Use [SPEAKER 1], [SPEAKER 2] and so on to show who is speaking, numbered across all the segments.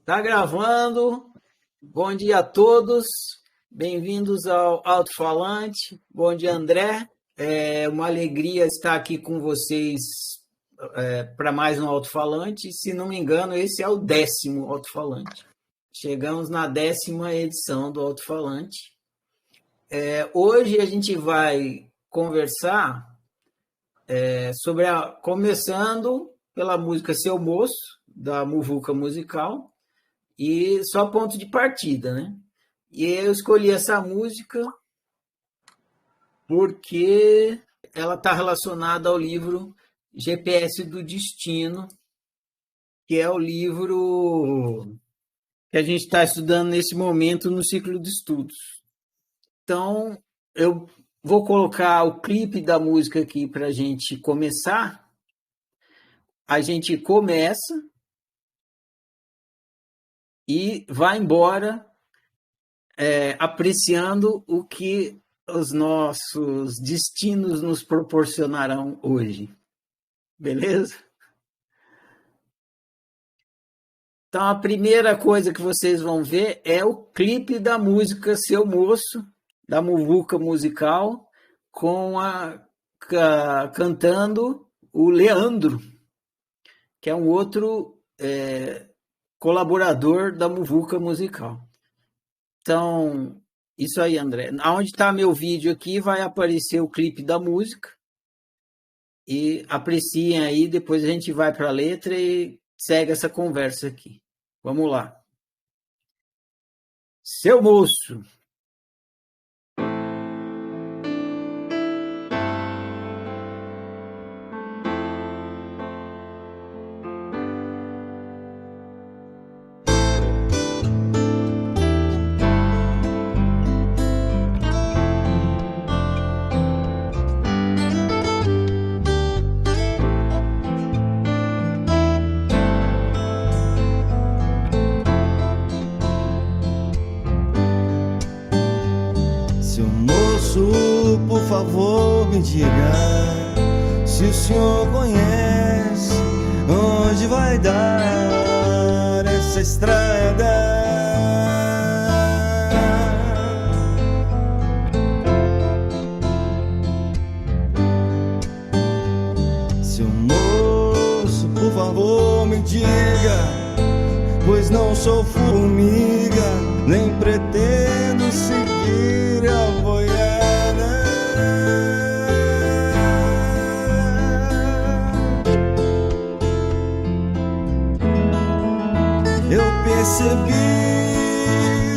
[SPEAKER 1] Tá gravando. Bom dia a todos. Bem-vindos ao Alto Falante. Bom dia, André. É uma alegria estar aqui com vocês para mais um Alto Falante. Se não me engano, esse é o 10º Alto Falante. Chegamos na 10ª edição do Alto Falante. Hoje a gente vai conversar começando pela música Seu Moço, da Muvuca Musical, e só ponto de partida, né? E eu escolhi essa música porque ela está relacionada ao livro GPS do Destino, que é o livro que a gente está estudando nesse momento no ciclo de estudos. Então, eu vou colocar o clipe da música aqui para a gente começar. A gente começa e vai embora apreciando o que os nossos destinos nos proporcionarão hoje. Beleza? Então, a primeira coisa que vocês vão ver é o clipe da música Seu Moço, da Muvuca Musical, cantando o Leandro, que é um outro colaborador da Muvuca Musical. Então, isso aí, André. Onde está meu vídeo aqui, vai aparecer o clipe da música. E apreciem aí, depois a gente vai para a letra e segue essa conversa aqui. Vamos lá. Seu Moço.
[SPEAKER 2] Por favor, me diga se o senhor conhece onde vai dar essa estrada. Seu moço, por favor, me diga, pois não sou formiga, nem pretendo seguir a boiada. Eu percebi,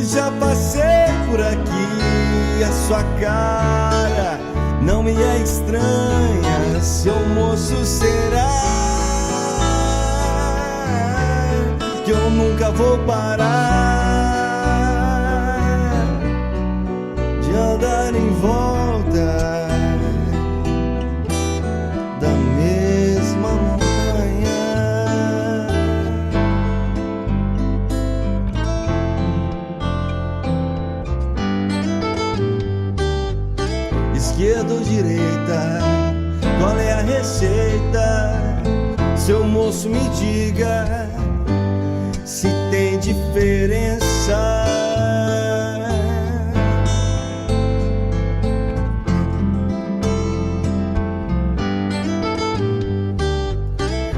[SPEAKER 2] já passei por aqui, a sua cara não me é estranha. Seu moço, será que eu nunca vou parar de andar em volta da mesma montanha? Esquerda ou direita, qual é a receita? Seu moço, me diga se tem diferença.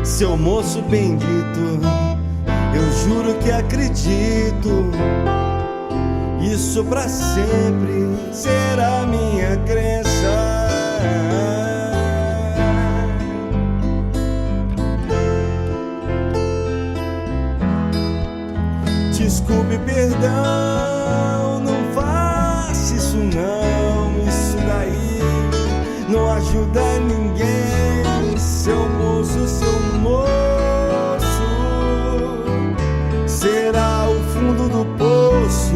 [SPEAKER 2] Seu moço bendito, eu juro que acredito, isso pra sempre será minha crença. Desculpe, perdão, não faça isso não, isso daí não ajuda ninguém. Seu moço, será o fundo do poço,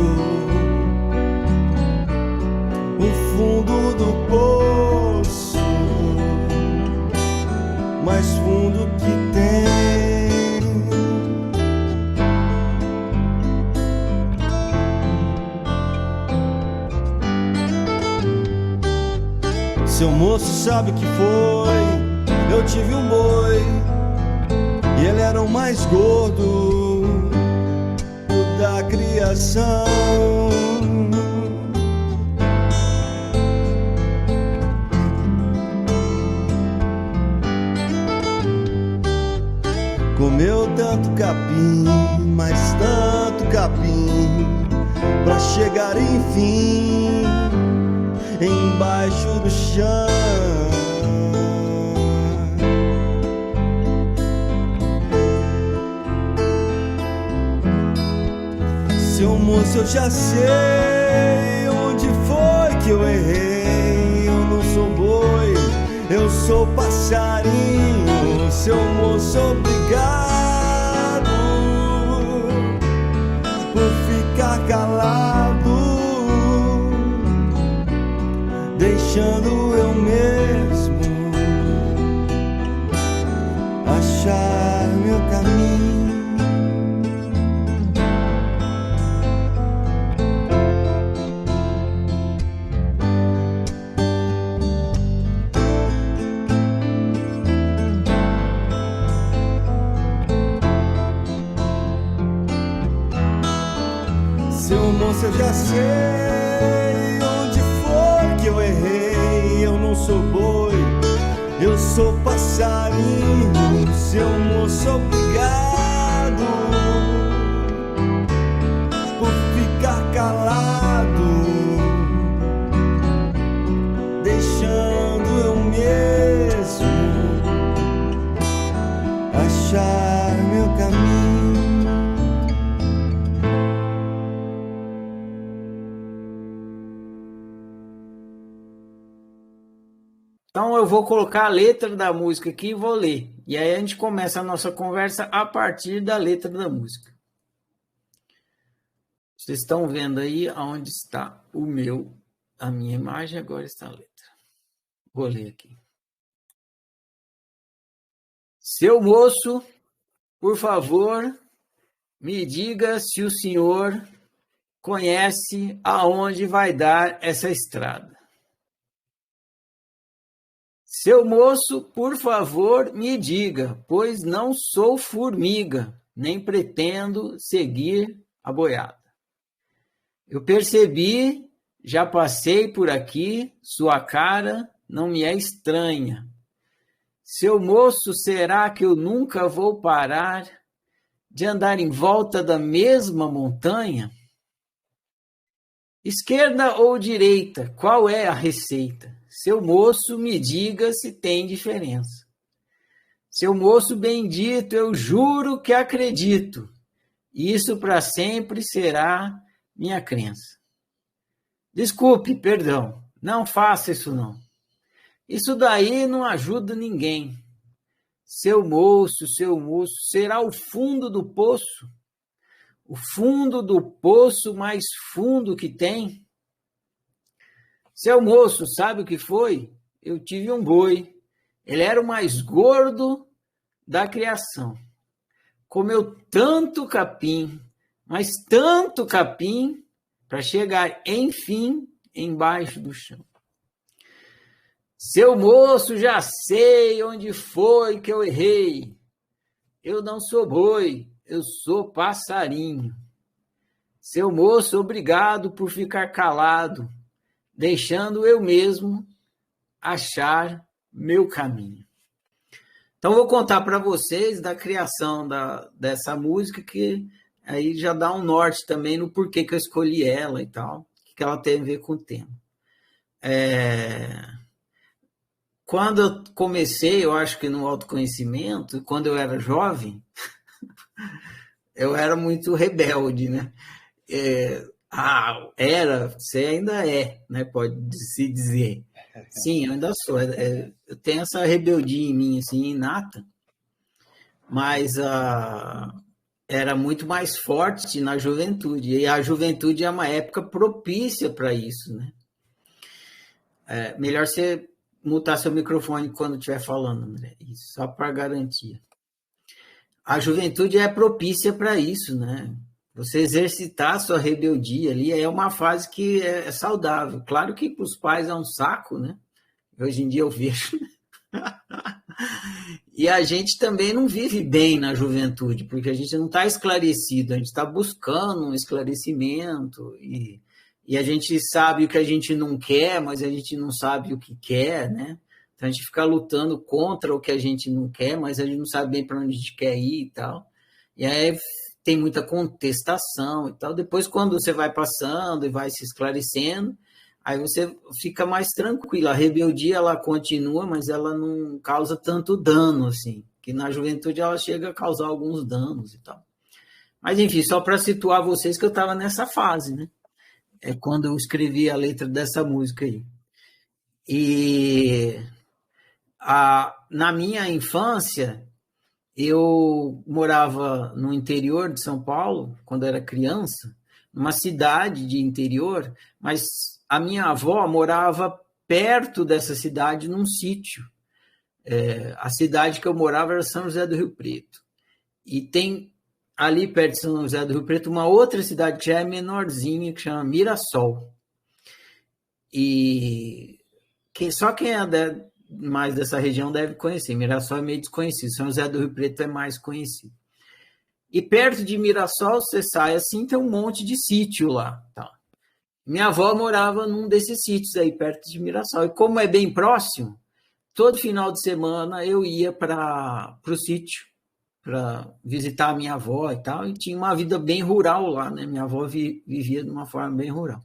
[SPEAKER 2] o fundo do poço, mais fundo que tem. Seu moço, sabe o que foi? Eu tive um boi e ele era o mais gordo coração. Comeu tanto capim, mas tanto capim, pra chegar enfim embaixo do chão. Seu moço, eu já sei onde foi que eu errei. Eu não sou boi, eu sou passarinho. Seu moço, obrigado por ficar calado, deixando eu mesmo achar meu caminho. Seu moço, eu já sei onde foi que eu errei. Eu não sou boi, eu sou passarinho. Seu moço, obrigado por ficar calado, deixando eu mesmo achar meu caminho.
[SPEAKER 1] Então eu vou colocar a letra da música aqui e vou ler. E aí a gente começa a nossa conversa a partir da letra da música. Vocês estão vendo aí aonde está a minha imagem, agora está a letra. Vou ler aqui. Seu moço, por favor, me diga se o senhor conhece aonde vai dar essa estrada. Seu moço, por favor, me diga, pois não sou formiga, nem pretendo seguir a boiada. Eu percebi, já passei por aqui, sua cara não me é estranha. Seu moço, será que eu nunca vou parar de andar em volta da mesma montanha? Esquerda ou direita, qual é a receita? Seu moço, me diga se tem diferença. Seu moço bendito, eu juro que acredito. Isso para sempre será minha crença. Desculpe, perdão, não faça isso não. Isso daí não ajuda ninguém. Seu moço, será o fundo do poço? O fundo do poço mais fundo que tem? Seu moço, sabe o que foi? Eu tive um boi. Ele era o mais gordo da criação. Comeu tanto capim, mas tanto capim, para chegar, enfim, embaixo do chão. Seu moço, já sei onde foi que eu errei. Eu não sou boi, eu sou passarinho. Seu moço, obrigado por ficar calado, deixando eu mesmo achar meu caminho. Então, vou contar para vocês da criação dessa música, que aí já dá um norte também no porquê que eu escolhi ela e tal, o que ela tem a ver com o tema. Quando eu comecei, eu acho que no autoconhecimento, quando eu era jovem, eu era muito rebelde, né? Você ainda é, né? Pode-se dizer. Sim, eu ainda sou. Eu tenho essa rebeldia em mim, assim, inata, mas era muito mais forte na juventude. E a juventude é uma época propícia para isso, né? Melhor você mutar seu microfone quando estiver falando, André. Isso, só para garantia. A juventude é propícia para isso, né? Você exercitar a sua rebeldia ali é uma fase que é saudável. Claro que para os pais é um saco, né? Hoje em dia eu vejo. E a gente também não vive bem na juventude, porque a gente não está esclarecido, a gente está buscando um esclarecimento, e a gente sabe o que a gente não quer, mas a gente não sabe o que quer, né? Então a gente fica lutando contra o que a gente não quer, mas a gente não sabe bem para onde a gente quer ir e tal. E aí tem muita contestação e tal. Depois, quando você vai passando e vai se esclarecendo, aí você fica mais tranquilo. A rebeldia, ela continua, mas ela não causa tanto dano, assim. Que na juventude ela chega a causar alguns danos e tal. Mas, enfim, só para situar vocês que eu estava nessa fase, né? É quando eu escrevi a letra dessa música aí. E na minha infância, eu morava no interior de São Paulo, quando era criança, numa cidade de interior, mas a minha avó morava perto dessa cidade, num sítio. A cidade que eu morava era São José do Rio Preto. E tem ali perto de São José do Rio Preto uma outra cidade que já é menorzinha, que chama Mirassol. E só quem é mais dessa região deve conhecer. Mirassol é meio desconhecido, São José do Rio Preto é mais conhecido. E perto de Mirassol, você sai assim, tem um monte de sítio lá. Tá? Minha avó morava num desses sítios aí, perto de Mirassol. E como é bem próximo, todo final de semana eu ia para o sítio para visitar a minha avó e tal. E tinha uma vida bem rural lá, né? Minha avó vivia de uma forma bem rural.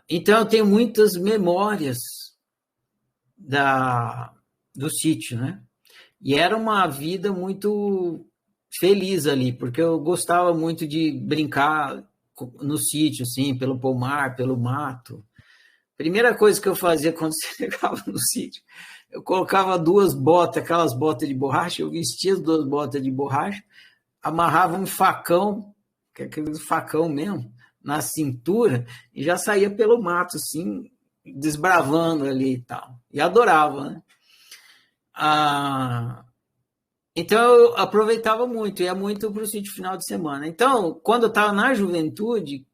[SPEAKER 1] Então eu tenho muitas memórias do sítio, né? E era uma vida muito feliz ali, porque eu gostava muito de brincar no sítio, assim, pelo pomar, pelo mato. Primeira coisa que eu fazia quando chegava no sítio, eu colocava 2 botas, aquelas botas de borracha, eu vestia as 2 botas de borracha, amarrava um facão, que é aquele facão mesmo, na cintura, e já saía pelo mato, assim, desbravando ali e tal. E adorava, né? Então, eu aproveitava muito, ia muito para o sítio final de semana. Então, quando eu estava na juventude,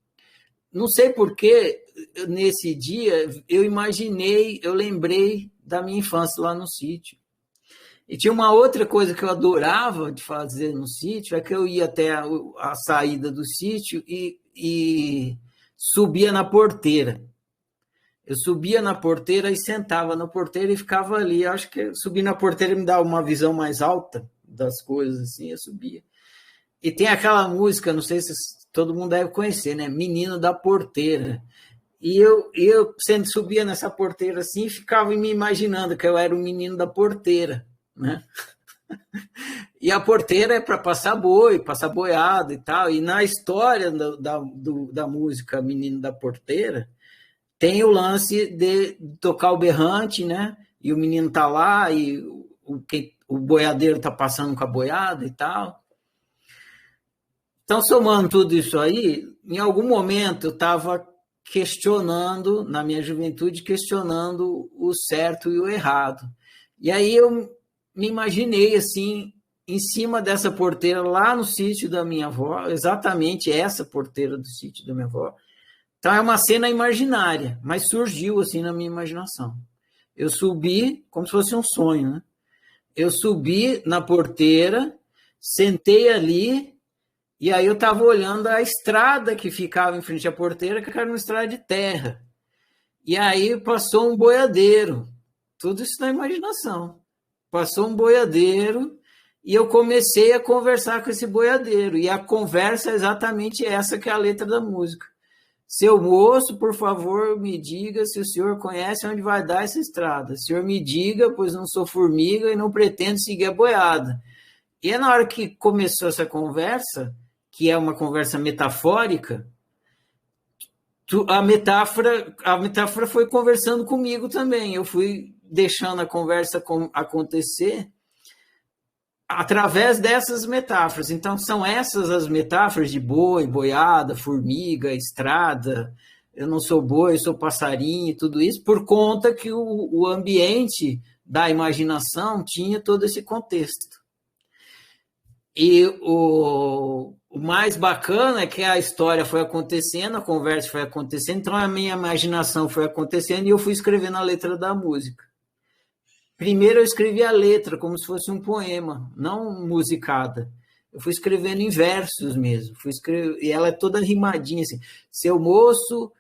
[SPEAKER 1] não sei porquê, nesse dia, eu lembrei da minha infância lá no sítio. E tinha uma outra coisa que eu adorava de fazer no sítio, é que eu ia até a saída do sítio e subia na porteira. Eu subia na porteira e sentava na porteira e ficava ali. Eu acho que subir na porteira me dava uma visão mais alta das coisas, assim, eu subia. E tem aquela música, não sei se todo mundo deve conhecer, né? Menino da Porteira. E eu sempre subia nessa porteira assim e ficava me imaginando que eu era o menino da porteira, né? E a porteira é para passar boi, passar boiada e tal. E na história da música Menino da Porteira, tem o lance de tocar o berrante, né? E o menino tá lá e o boiadeiro tá passando com a boiada e tal. Então, somando tudo isso aí, em algum momento eu estava questionando, na minha juventude, questionando o certo e o errado. E aí eu me imaginei assim, em cima dessa porteira lá no sítio da minha avó, exatamente essa porteira do sítio da minha avó. Então é uma cena imaginária, mas surgiu assim na minha imaginação. Eu subi, como se fosse um sonho, né? Eu subi na porteira, sentei ali, e aí eu estava olhando a estrada que ficava em frente à porteira, que era uma estrada de terra. E aí passou um boiadeiro, tudo isso na imaginação. Passou um boiadeiro e eu comecei a conversar com esse boiadeiro. E a conversa é exatamente essa que é a letra da música. Seu moço, por favor, me diga se o senhor conhece onde vai dar essa estrada. O senhor me diga, pois não sou formiga e não pretendo seguir a boiada. E é na hora que começou essa conversa, que é uma conversa metafórica, a metáfora foi conversando comigo também. Eu fui deixando a conversa acontecer através dessas metáforas. Então, são essas as metáforas de boi, boiada, formiga, estrada, eu não sou boi, eu sou passarinho, tudo isso, por conta que o ambiente da imaginação tinha todo esse contexto. E o mais bacana é que a história foi acontecendo, a conversa foi acontecendo, então a minha imaginação foi acontecendo e eu fui escrevendo a letra da música. Primeiro eu escrevi a letra, como se fosse um poema, não musicada. Eu fui escrevendo em versos mesmo. E ela é toda rimadinha, assim. Seu moço,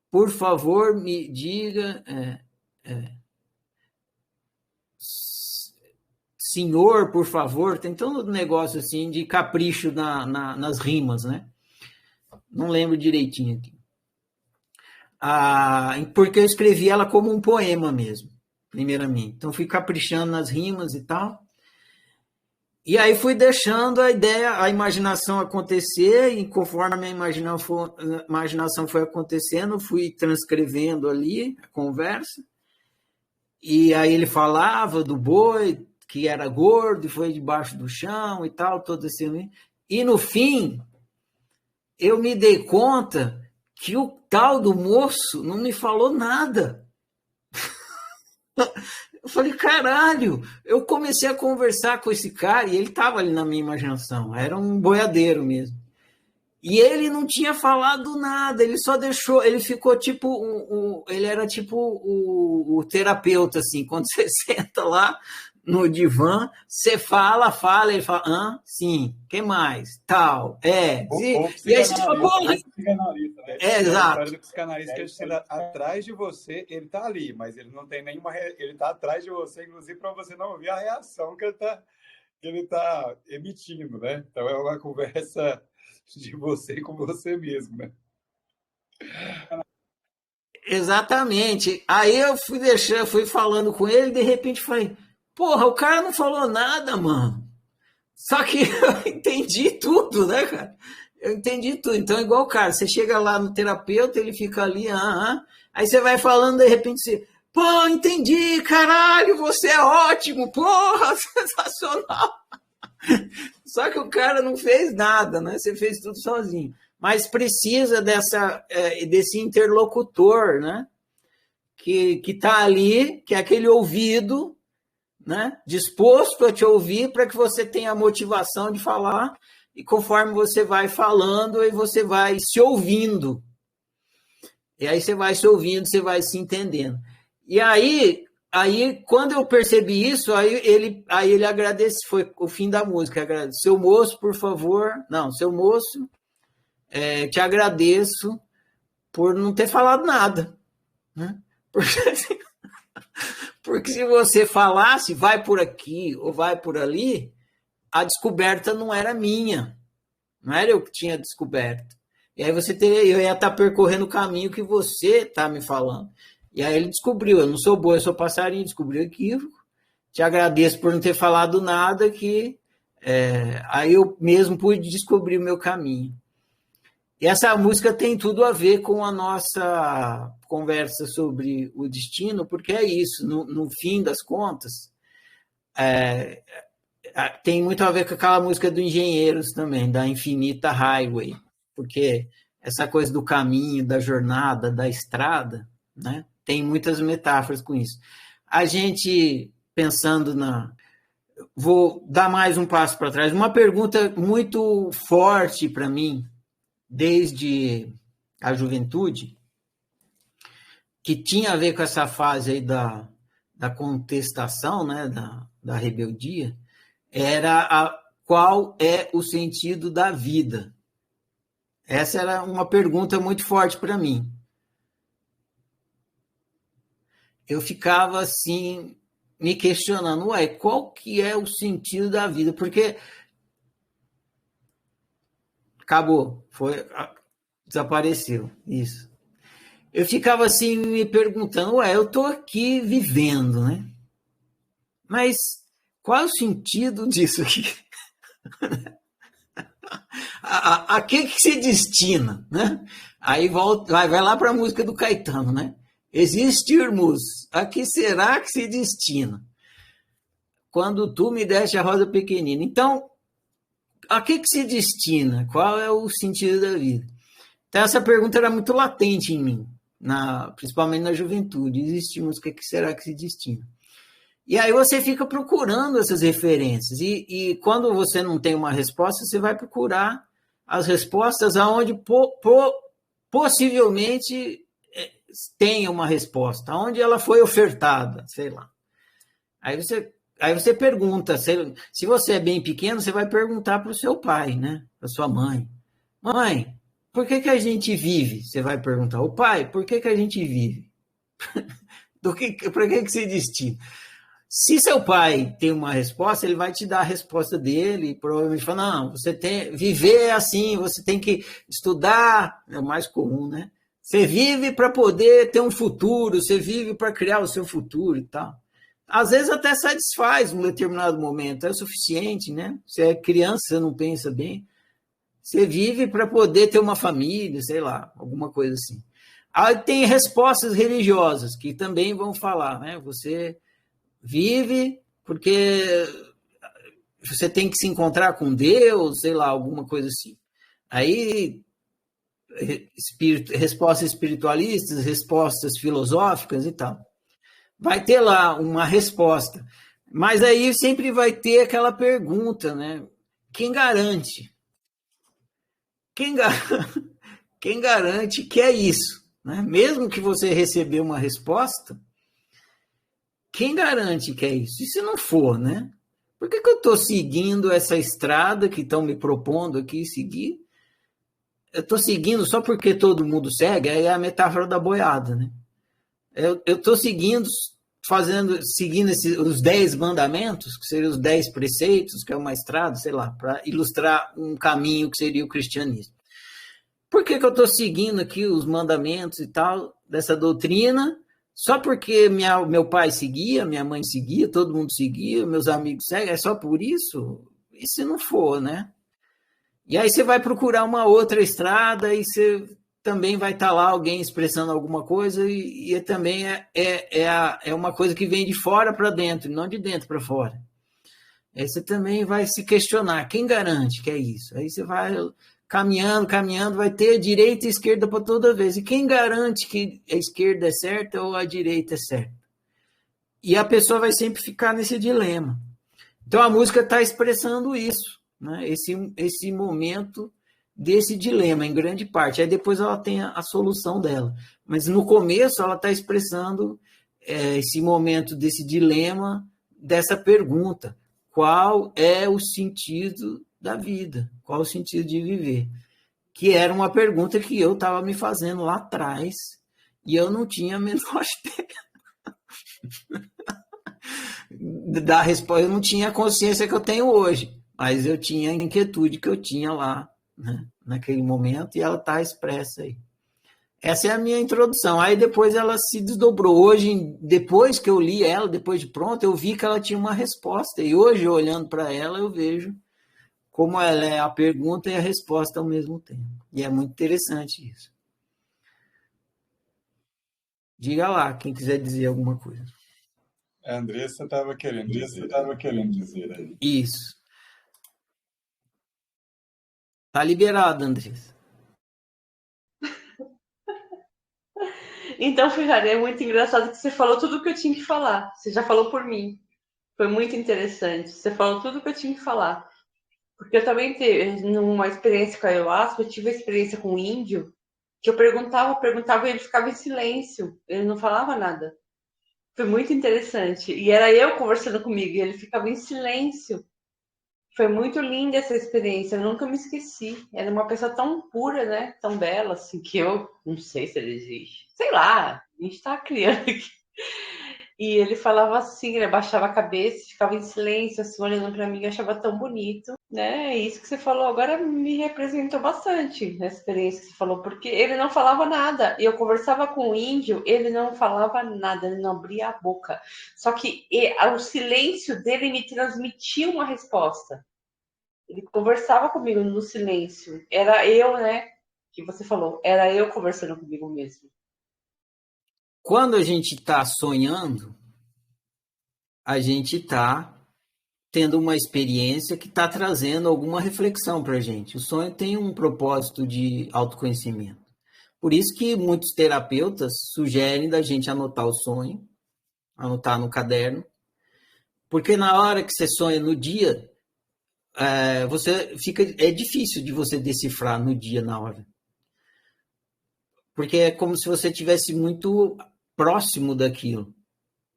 [SPEAKER 1] por favor, me diga... senhor, por favor, tem todo um negócio assim de capricho nas rimas, né? Não lembro direitinho aqui. Porque eu escrevi ela como um poema mesmo, primeiramente. Então, fui caprichando nas rimas e tal. E aí fui deixando a ideia, a imaginação acontecer, e conforme a minha imaginação foi acontecendo, fui transcrevendo ali a conversa. E aí ele falava do boi, que era gordo, e foi debaixo do chão e tal, todo assim. E no fim, eu me dei conta que o tal do moço não me falou nada. Eu falei, caralho, eu comecei a conversar com esse cara, e ele estava ali na minha imaginação, era um boiadeiro mesmo. E ele não tinha falado nada, ele só deixou, ele ficou tipo, ele era tipo o terapeuta, assim, quando você senta lá no divã, você fala, ele fala, sim, que mais? Tal,
[SPEAKER 3] ou
[SPEAKER 1] e aí você fala, porra!
[SPEAKER 3] Psicanalista, né?
[SPEAKER 1] Exato.
[SPEAKER 3] O psicanalista que ele está atrás de você, ele está ali, mas ele não tem nenhuma... Ele está atrás de você, inclusive, para você não ouvir a reação que ele tá emitindo, né? Então, é uma conversa de você com você mesmo, né?
[SPEAKER 1] Exatamente. Aí eu fui falando com ele, de repente falei, porra, o cara não falou nada, mano. Só que eu entendi tudo, né, cara? Eu entendi tudo. Então, igual o cara, você chega lá no terapeuta, ele fica ali, aí você vai falando, de repente você, pô, entendi, caralho, você é ótimo, porra, sensacional. Só que o cara não fez nada, né? Você fez tudo sozinho. Mas precisa desse interlocutor, né? Que está ali, que é aquele ouvido, né? Disposto a te ouvir para que você tenha a motivação de falar, e conforme você vai falando, aí você vai se ouvindo. E aí você vai se ouvindo, você vai se entendendo. E aí quando eu percebi isso, aí ele agradece, foi o fim da música, agradece. Seu moço, por favor, seu moço, te agradeço por não ter falado nada, né? Porque se você falasse, vai por aqui ou vai por ali, a descoberta não era minha, não era eu que tinha descoberto. E aí eu ia estar percorrendo o caminho que você está me falando. E aí ele descobriu, eu não sou boi, eu sou passarinho, descobriu o equívoco. Te agradeço por não ter falado nada, aí eu mesmo pude descobrir o meu caminho. E essa música tem tudo a ver com a nossa conversa sobre o destino, porque é isso, no fim das contas, tem muito a ver com aquela música do Engenheiros também, da Infinita Highway, porque essa coisa do caminho, da jornada, da estrada, né? Tem muitas metáforas com isso. A gente, pensando vou dar mais um passo para trás. Uma pergunta muito forte para mim, desde a juventude, que tinha a ver com essa fase aí da contestação, né, da rebeldia, era qual é o sentido da vida? Essa era uma pergunta muito forte para mim. Eu ficava assim, me questionando, qual que é o sentido da vida? Porque acabou, desapareceu, isso. Eu ficava assim, me perguntando, eu estou aqui vivendo, né? Mas qual é o sentido disso aqui? A que se destina, né? Aí vai lá para a música do Caetano, né? Existirmos, a que será que se destina? Quando tu me deste a rosa pequenina. Então, a que se destina? Qual é o sentido da vida? Então, essa pergunta era muito latente em mim, principalmente na juventude. Existimos, o que será que se destina? E aí você fica procurando essas referências. E quando você não tem uma resposta, você vai procurar as respostas aonde possivelmente tenha uma resposta, onde ela foi ofertada, sei lá. Aí você pergunta, se você é bem pequeno, você vai perguntar para o seu pai, né? Para sua mãe. Mãe, por que a gente vive? Você vai perguntar. O pai, por que a gente vive? Por que se destina? Se seu pai tem uma resposta, ele vai te dar a resposta dele, e provavelmente fala, não, viver é assim, você tem que estudar, é o mais comum, né? Você vive para poder ter um futuro, você vive para criar o seu futuro e tal. Às vezes até satisfaz um determinado momento, é o suficiente, né? Você é criança, você não pensa bem. Você vive para poder ter uma família, sei lá, alguma coisa assim. Aí tem respostas religiosas, que também vão falar, né? Você vive porque você tem que se encontrar com Deus, sei lá, alguma coisa assim. Aí, respostas espiritualistas, respostas filosóficas e tal. Vai ter lá uma resposta. Mas aí sempre vai ter aquela pergunta, né? Quem garante? Quem garante que é isso? Né? Mesmo que você recebeu uma resposta, quem garante que é isso? E se não for, né? Por que eu estou seguindo essa estrada que estão me propondo aqui seguir? Eu estou seguindo só porque todo mundo segue, aí é a metáfora da boiada, né? Eu estou seguindo os 10 mandamentos, que seriam os 10 preceitos, que é uma estrada, sei lá, para ilustrar um caminho que seria o cristianismo. Por que eu estou seguindo aqui os mandamentos e tal, dessa doutrina? Só porque meu pai seguia, minha mãe seguia, todo mundo seguia, meus amigos seguem, é só por isso? E se não for, né? E aí você vai procurar uma outra estrada e você também vai estar lá alguém expressando alguma coisa e também é uma coisa que vem de fora para dentro, não de dentro para fora. Aí você também vai se questionar, quem garante que é isso? Aí você vai caminhando, vai ter direita e esquerda para toda vez. E quem garante que a esquerda é certa ou a direita é certa? E a pessoa vai sempre ficar nesse dilema. Então a música está expressando isso, né? Esse momento desse dilema, em grande parte. Aí depois ela tem a solução dela. Mas no começo ela está expressando esse momento desse dilema, dessa pergunta. Qual é o sentido da vida? Qual o sentido de viver? Que era uma pergunta que eu estava me fazendo lá atrás e eu não tinha a menor ideia da resposta. Eu não tinha a consciência que eu tenho hoje, mas eu tinha a inquietude que eu tinha lá, né, naquele momento, e ela está expressa aí. Essa é a minha introdução. Aí depois ela se desdobrou. Hoje, depois que eu li ela, depois de pronto, eu vi que ela tinha uma resposta. E hoje, olhando para ela, eu vejo como ela é a pergunta e a resposta ao mesmo tempo. E é muito interessante isso. Diga lá, quem quiser dizer alguma coisa.
[SPEAKER 3] A Andressa estava querendo dizer aí.
[SPEAKER 1] Isso. Está liberado, Andressa.
[SPEAKER 4] Então, Ferrari, é muito engraçado que você falou tudo o que eu tinha que falar. Você já falou por mim. Foi muito interessante. Você falou tudo o que eu tinha que falar. Porque eu também, numa experiência com a Ayahuasca, eu tive a experiência com o índio, que eu perguntava e ele ficava em silêncio. Ele não falava nada. Foi muito interessante. E era eu conversando comigo, e ele ficava em silêncio. Foi muito linda essa experiência, eu nunca me esqueci. Era uma pessoa tão pura, né? Tão bela, assim, que eu não sei se ele existe. Sei lá, a gente tá criando aqui. E ele falava assim, ele abaixava a cabeça, ficava em silêncio, assim, olhando para mim, eu achava tão bonito, né? E isso que você falou agora me representou bastante, a experiência que você falou, porque ele não falava nada. Eu conversava com o índio, ele não falava nada, ele não abria a boca. Só que o silêncio dele me transmitia uma resposta. Ele conversava comigo no silêncio. Era eu, né? Que você falou, era eu conversando comigo mesmo.
[SPEAKER 1] Quando a gente está sonhando, a gente está tendo uma experiência que está trazendo alguma reflexão para a gente. O sonho tem um propósito de autoconhecimento. Por isso que muitos terapeutas sugerem da gente anotar o sonho, anotar no caderno, porque na hora que você sonha no dia, é difícil de você decifrar no dia, na hora. Porque é como se você estivesse muito próximo daquilo.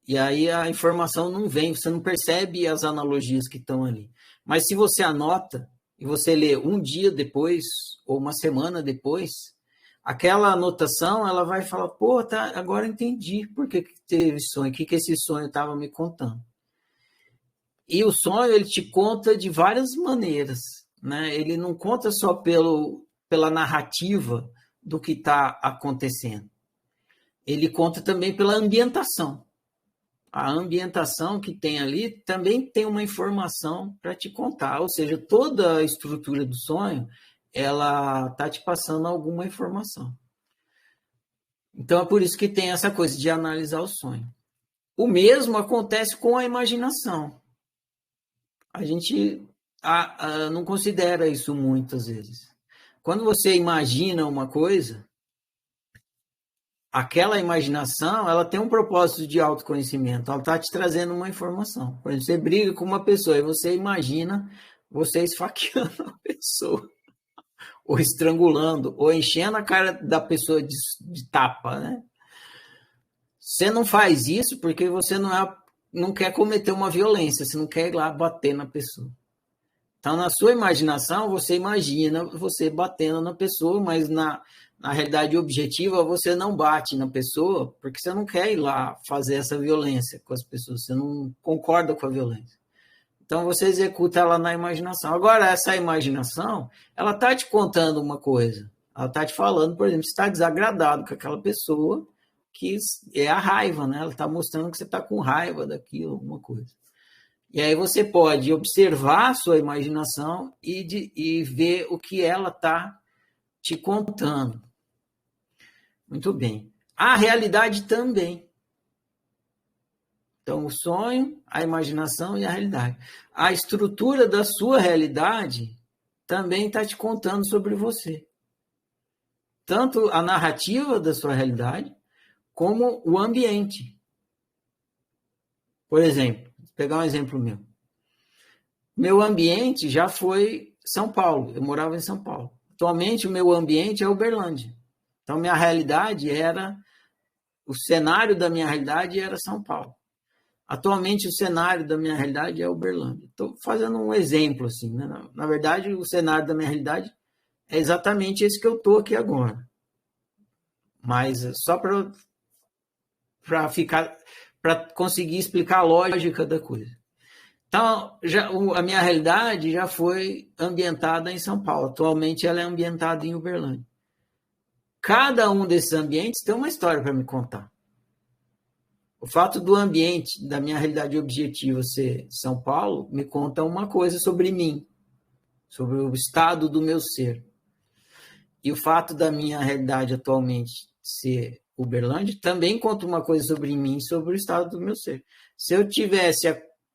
[SPEAKER 1] E aí a informação não vem, você não percebe as analogias que estão ali. Mas se você anota e você lê um dia depois ou uma semana depois, aquela anotação ela vai falar, pô, tá, agora entendi por que teve sonho, o que esse sonho estava me contando. E o sonho ele te conta de várias maneiras, né? Ele não conta só pela narrativa do que está acontecendo. Ele conta também pela ambientação. A ambientação que tem ali também tem uma informação para te contar, ou seja, toda a estrutura do sonho, ela está te passando alguma informação. Então é por isso que tem essa coisa de analisar o sonho. O mesmo acontece com a imaginação. A gente não considera isso muitas vezes. Quando você imagina uma coisa, aquela imaginação, ela tem um propósito de autoconhecimento, ela está te trazendo uma informação. Por exemplo, você briga com uma pessoa e você imagina você esfaqueando a pessoa, ou estrangulando, ou enchendo a cara da pessoa de tapa, né? Você não faz isso porque você não quer cometer uma violência, você não quer ir lá bater na pessoa. Então, na sua imaginação, você imagina você batendo na pessoa, mas na realidade objetiva, você não bate na pessoa, porque você não quer ir lá fazer essa violência com as pessoas, você não concorda com a violência. Então, você executa ela na imaginação. Agora, essa imaginação, ela está te contando uma coisa. Ela está te falando, por exemplo, você está desagradado com aquela pessoa, que é a raiva, né? Ela está mostrando que você está com raiva daquilo, alguma coisa. E aí você pode observar a sua imaginação e ver o que ela está te contando. Muito bem. A realidade também. Então, o sonho, a imaginação e a realidade. A estrutura da sua realidade também está te contando sobre você. Tanto a narrativa da sua realidade, como o ambiente. Por exemplo, vou pegar um exemplo meu. Meu ambiente já foi São Paulo. Eu morava em São Paulo. Atualmente, o meu ambiente é Uberlândia. Então, minha realidade era... O cenário da minha realidade era São Paulo. Atualmente, o cenário da minha realidade é Uberlândia. Estou fazendo um exemplo, assim, né? Na verdade, o cenário da minha realidade é exatamente esse que eu estou aqui agora. Mas só para conseguir explicar a lógica da coisa. Então, a minha realidade já foi ambientada em São Paulo. Atualmente, ela é ambientada em Uberlândia. Cada um desses ambientes tem uma história para me contar. O fato do ambiente, da minha realidade objetiva ser São Paulo, me conta uma coisa sobre mim, sobre o estado do meu ser. E o fato da minha realidade atualmente ser Uberlândia também conta uma coisa sobre mim, sobre o estado do meu ser. Se eu tivesse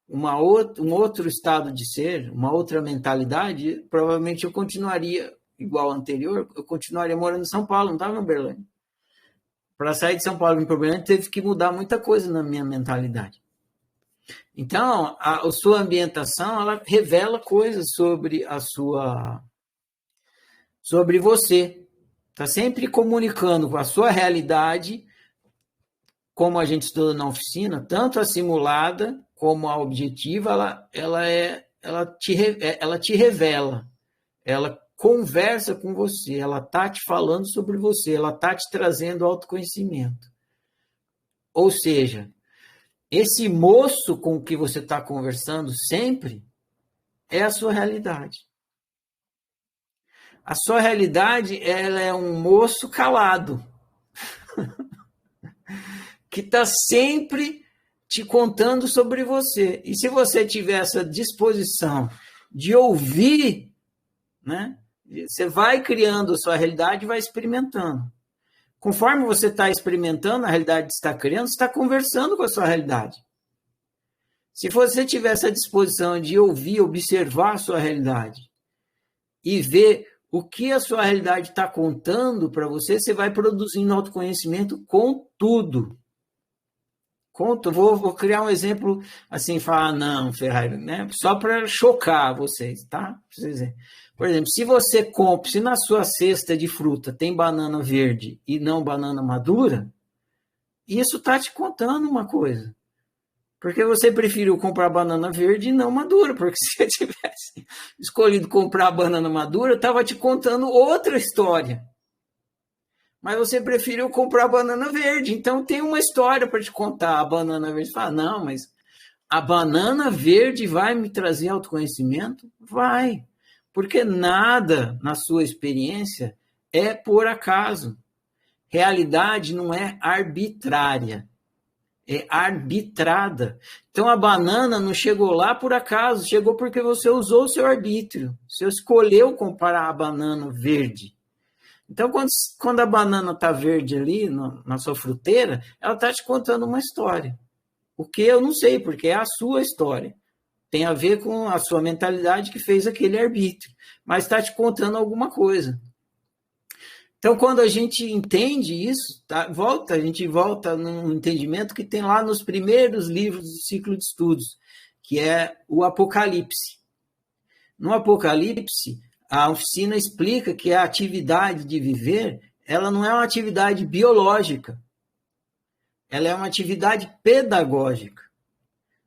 [SPEAKER 1] um outro estado de ser, uma outra mentalidade, provavelmente eu continuaria igual ao anterior, eu continuaria morando em São Paulo, não estava em Uberlândia. Para sair de São Paulo para Uberlândia, teve que mudar muita coisa na minha mentalidade. Então, a sua ambientação, ela revela coisas sobre sobre você. Está sempre comunicando com a sua realidade, como a gente estuda na oficina, tanto a simulada como a objetiva, ela te revela, ela conversa com você, ela está te falando sobre você, ela está te trazendo autoconhecimento. Ou seja, esse moço com o que você está conversando sempre é a sua realidade. A sua realidade, ela é um moço calado, que está sempre te contando sobre você. E se você tiver essa disposição de ouvir, né, você vai criando a sua realidade e vai experimentando. Conforme você está experimentando, a realidade está criando, você está conversando com a sua realidade. Se você tiver essa disposição de ouvir, observar a sua realidade e ver o que a sua realidade está contando para você, você vai produzindo autoconhecimento com tudo. Vou criar um exemplo assim, falar, não, Ferrari, né? Só para chocar vocês, tá? Por exemplo, se na sua cesta de fruta tem banana verde e não banana madura, isso está te contando uma coisa. Porque você preferiu comprar banana verde e não madura, porque se eu tivesse escolhido comprar a banana madura, eu estava te contando outra história. Mas você preferiu comprar a banana verde, então tem uma história para te contar. A banana verde fala, não, mas a banana verde vai me trazer autoconhecimento? Vai, porque nada na sua experiência é por acaso. Realidade não é arbitrária, é arbitrada. Então a banana não chegou lá por acaso, chegou porque você usou o seu arbítrio. Você escolheu comprar a banana verde. Então, quando a banana está verde ali na sua fruteira, ela está te contando uma história. O que eu não sei, porque é a sua história. Tem a ver com a sua mentalidade que fez aquele arbítrio. Mas está te contando alguma coisa. Então, quando a gente entende isso, a gente volta num entendimento que tem lá nos primeiros livros do ciclo de estudos, que é o Apocalipse. No Apocalipse, a oficina explica que a atividade de viver, ela não é uma atividade biológica, ela é uma atividade pedagógica.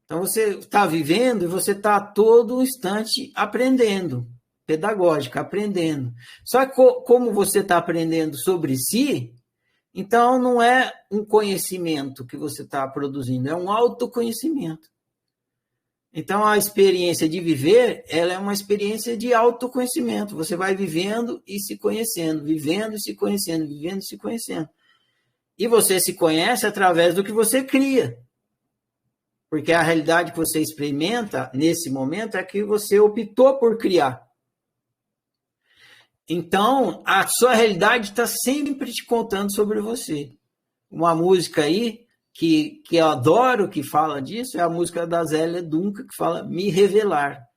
[SPEAKER 1] Então, você está vivendo e você está a todo instante aprendendo, pedagógica, aprendendo. Só que como você está aprendendo sobre si, então não é um conhecimento que você está produzindo, é um autoconhecimento. Então, a experiência de viver, ela é uma experiência de autoconhecimento. Você vai vivendo e se conhecendo, vivendo e se conhecendo, vivendo e se conhecendo. E você se conhece através do que você cria. Porque a realidade que você experimenta nesse momento é que você optou por criar. Então, a sua realidade está sempre te contando sobre você. Uma música aí, que eu adoro que fala disso, é a música da Zélia Duncan, que fala Me Revelar.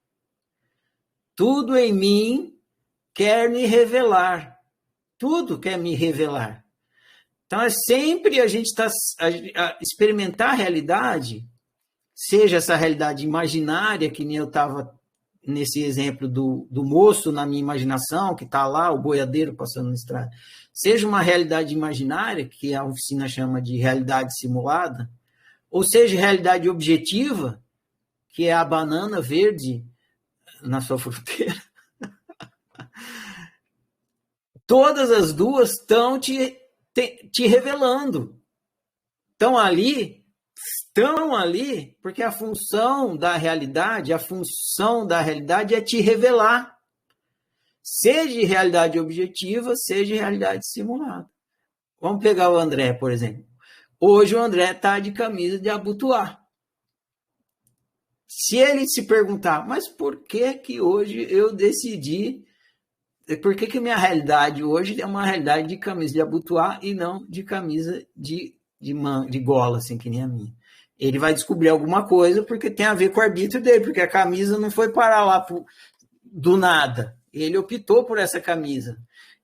[SPEAKER 1] Tudo em mim quer me revelar. Tudo quer me revelar. Então, é sempre a gente experimentar a realidade, seja essa realidade imaginária, que nem eu estava nesse exemplo do moço na minha imaginação, que está lá, o boiadeiro passando na estrada, seja uma realidade imaginária, que a oficina chama de realidade simulada, ou seja, realidade objetiva, que é a banana verde na sua fruteira. Todas as duas estão te revelando. Estão ali, porque a função da realidade é te revelar. Seja realidade objetiva, seja realidade simulada. Vamos pegar o André, por exemplo. Hoje o André está de camisa de abotoar. Se ele se perguntar, mas por que hoje eu decidi, por que minha realidade hoje é uma realidade de camisa de abotoar e não de camisa de gola, assim, que nem a minha? Ele vai descobrir alguma coisa porque tem a ver com o arbítrio dele, porque a camisa não foi parar lá do nada. Ele optou por essa camisa.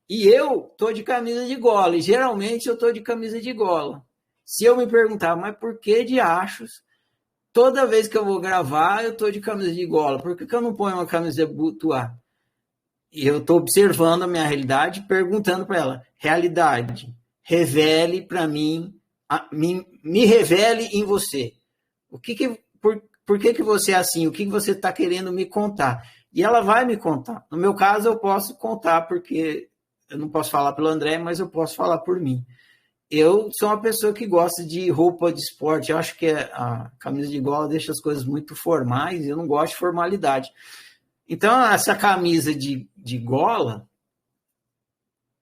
[SPEAKER 1] E eu estou de camisa de gola. E geralmente eu estou de camisa de gola. Se eu me perguntar, mas por que de achos? Toda vez que eu vou gravar, eu estou de camisa de gola. Por que eu não ponho uma camisa de abotoar? E eu estou observando a minha realidade, perguntando para ela, realidade, revele para mim, me revele em você. Por que você é assim? O que você está querendo me contar? E ela vai me contar. No meu caso, eu posso contar, porque eu não posso falar pelo André, mas eu posso falar por mim. Eu sou uma pessoa que gosta de roupa de esporte. Eu acho que a camisa de gola deixa as coisas muito formais, e eu não gosto de formalidade. Então, essa camisa de gola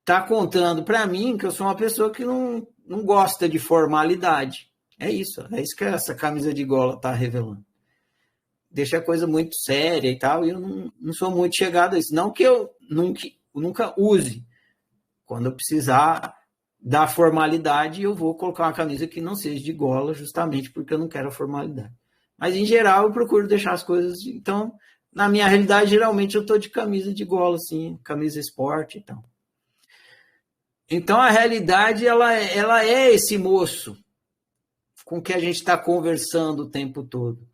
[SPEAKER 1] está contando para mim que eu sou uma pessoa que não gosta de formalidade. É isso que essa camisa de gola está revelando. Deixa a coisa muito séria e tal, e eu não sou muito chegado a isso. Não que eu nunca use. Quando eu precisar da formalidade, eu vou colocar uma camisa que não seja de gola, justamente porque eu não quero a formalidade. Mas, em geral, eu procuro deixar as coisas... Então, na minha realidade, geralmente, eu estou de camisa de gola, assim, camisa esporte e tal. Então, a realidade, ela é esse moço com que a gente está conversando o tempo todo.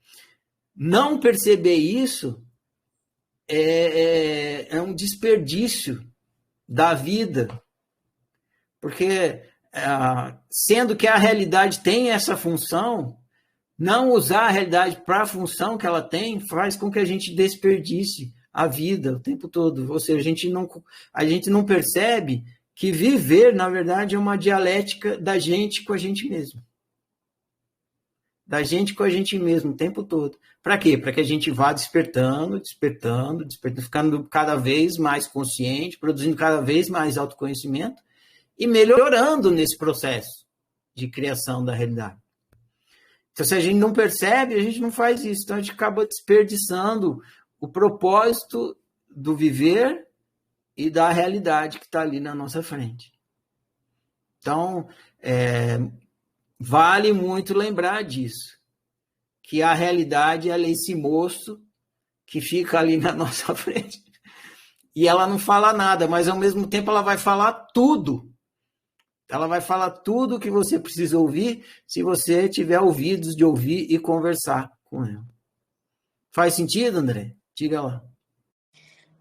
[SPEAKER 1] Não perceber isso é um desperdício da vida, porque, sendo que a realidade tem essa função, Não usar a realidade para a função que ela tem faz com que a gente desperdice a vida o tempo todo. Ou seja, a gente não percebe que viver, na verdade, é uma dialética da gente com a gente mesmo. Da gente com a gente mesmo o tempo todo. Para quê? Para que a gente vá despertando, ficando cada vez mais consciente, produzindo cada vez mais autoconhecimento e melhorando nesse processo de criação da realidade. Então, se a gente não percebe, a gente não faz isso. Então, a gente acaba desperdiçando o propósito do viver e da realidade que está ali na nossa frente. Então, vale muito lembrar disso, que a realidade é esse moço que fica ali na nossa frente e ela não fala nada, mas ao mesmo tempo ela vai falar tudo. Ela vai falar tudo o que você precisa ouvir se você tiver ouvidos de ouvir e conversar com ela. Faz sentido, André? Diga lá.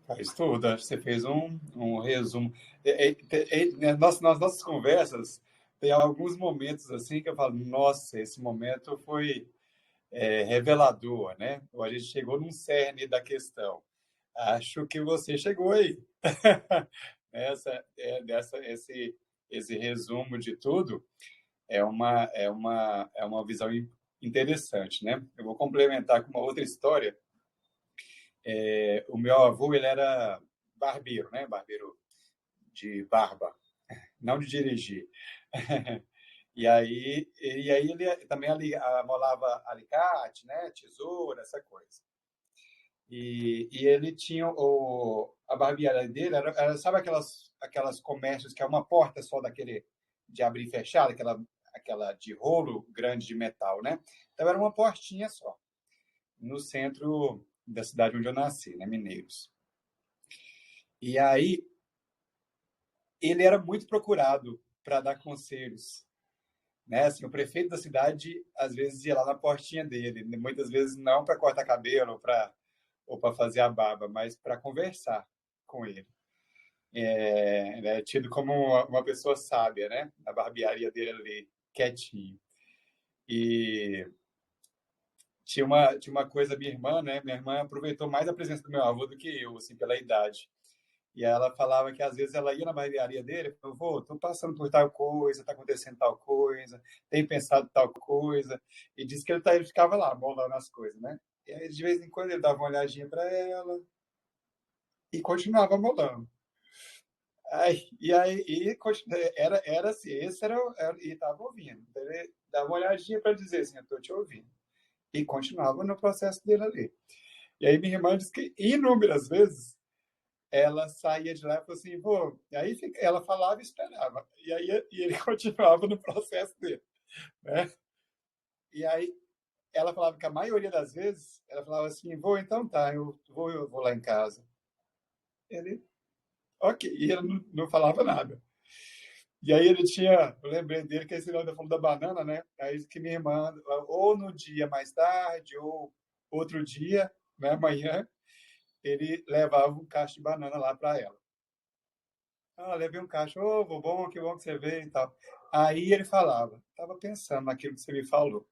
[SPEAKER 3] Faz tudo. Acho que você fez um resumo. Nas nossas conversas, tem alguns momentos assim que eu falo, nossa, esse momento foi revelador, né? Ou a gente chegou num cerne da questão. Acho que você chegou aí. Esse resumo de tudo é uma visão interessante, né? Eu vou complementar com uma outra história. O meu avô, ele era barbeiro, né? Barbeiro de barba, não de dirigir. E aí ele também amolava alicate, né? Tesoura, essa coisa. E ele tinha a barbearia dele, sabe aquelas comércios que é uma porta só daquele de abrir e fechar, aquela de rolo grande de metal, né? Então era uma portinha só, no centro da cidade onde eu nasci, né? Mineiros. E aí ele era muito procurado para dar conselhos, né? Assim, o prefeito da cidade às vezes ia lá na portinha dele, muitas vezes não para cortar cabelo ou para fazer a barba, mas para conversar com ele. Ele é tido como uma pessoa sábia, né? Na barbearia dele ali, quietinho. E tinha uma coisa, minha irmã, né? Minha irmã aproveitou mais a presença do meu avô do que eu, assim, pela idade. E ela falava que às vezes ela ia na barbearia dele e falou, vô, tô passando por tal coisa, tá acontecendo tal coisa, tenho pensado tal coisa. E disse que ele ficava lá, bolando as coisas, né? E aí, de vez em quando, ele dava uma olhadinha para ela e continuava molando. Era assim, e estava ouvindo. Então, ele dava uma olhadinha para dizer assim, eu estou te ouvindo. E continuava no processo dele ali. E aí minha irmã disse que inúmeras vezes ela saía de lá e falou assim, pô, aí ela falava e esperava. E ele continuava no processo dele, né? E aí ela falava que a maioria das vezes, ela falava assim, então tá, eu vou lá em casa. Ele, ok, e ele não falava nada. E aí eu lembrei dele que esse nome falou da banana, né? Aí que minha irmã, ou no dia mais tarde, ou outro dia, né, amanhã, ele levava um cacho de banana lá para ela. Levei um cacho, bom, que bom que você veio e tal. Aí ele falava, estava pensando naquilo que você me falou.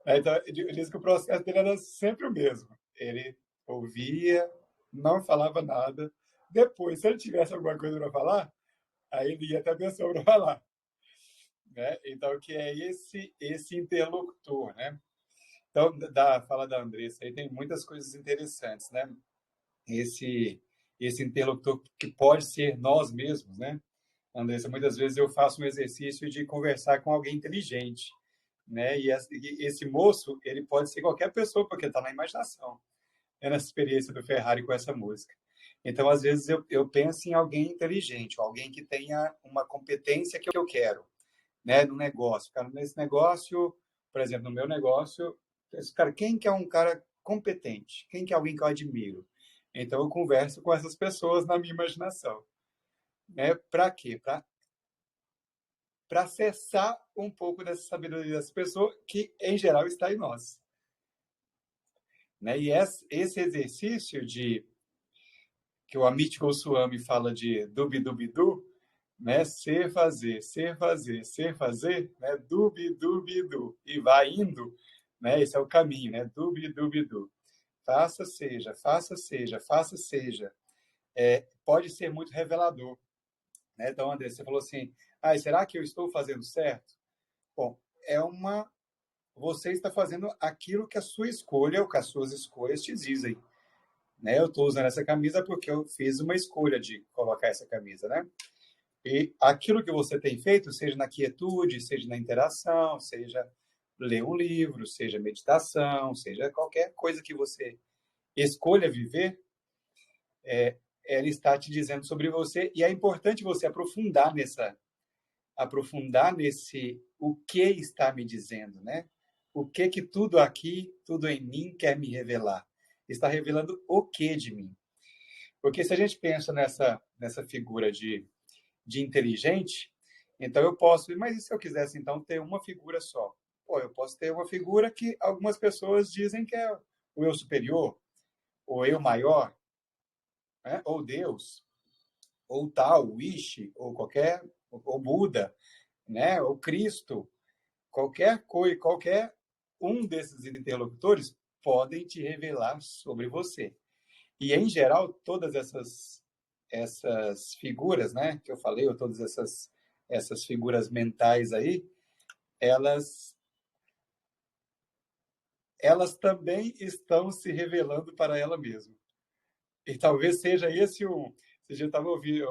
[SPEAKER 3] Então, ele disse que o processo dele era sempre o mesmo. Ele ouvia, não falava nada. Depois, se ele tivesse alguma coisa para falar, aí ele ia até a pessoa para falar. Né? Então, que é esse interlocutor, né? Então, fala da Andressa, aí tem muitas coisas interessantes, né? Esse interlocutor que pode ser nós mesmos, né? Andressa, muitas vezes eu faço um exercício de conversar com alguém inteligente, né? E esse moço, ele pode ser qualquer pessoa, porque está na imaginação. É nessa experiência do Ferrari com essa música. Então, às vezes, eu penso em alguém inteligente, alguém que tenha uma competência que eu quero, né? No negócio. Cara, nesse negócio, por exemplo, no meu negócio, cara, quem que é um cara competente? Quem que é alguém que eu admiro? Então, eu converso com essas pessoas na minha imaginação. Né? Para quê? Para acessar um pouco dessa sabedoria dessa pessoa que, em geral, está em nós. Né? E esse exercício que o Amit Goswami fala de dubi-dubi-du, né? Ser, fazer, ser, fazer, ser, fazer, né? Dubi, dubi, du. E vai indo, né? Esse é o caminho, né? Dubi, dubi, du. Faça, seja, faça, seja, faça, seja. Pode ser muito revelador, né? Então, André, você falou assim, será que eu estou fazendo certo? Bom, você está fazendo aquilo que a sua escolha ou que as suas escolhas te dizem, né? Eu estou usando essa camisa porque eu fiz uma escolha de colocar essa camisa, né? E aquilo que você tem feito, seja na quietude, seja na interação, seja ler um livro, seja meditação, seja qualquer coisa que você escolha viver, ela está te dizendo sobre você, e é importante você aprofundar nesse o que está me dizendo, né? O que tudo aqui, tudo em mim quer me revelar? Está revelando o que de mim? Porque se a gente pensa nessa figura de inteligente, então eu posso, mas e se eu quisesse então ter uma figura só? Eu posso ter uma figura que algumas pessoas dizem que é o eu superior, o eu maior, né? Ou Deus, ou tal, o Ishi, ou ou Buda, né? Ou Cristo, qualquer coisa, qualquer um desses interlocutores podem te revelar sobre você. E em geral, todas essas figuras, né, que eu falei, ou todas essas figuras mentais aí, elas também estão se revelando para ela mesma. E talvez seja esse Você já estava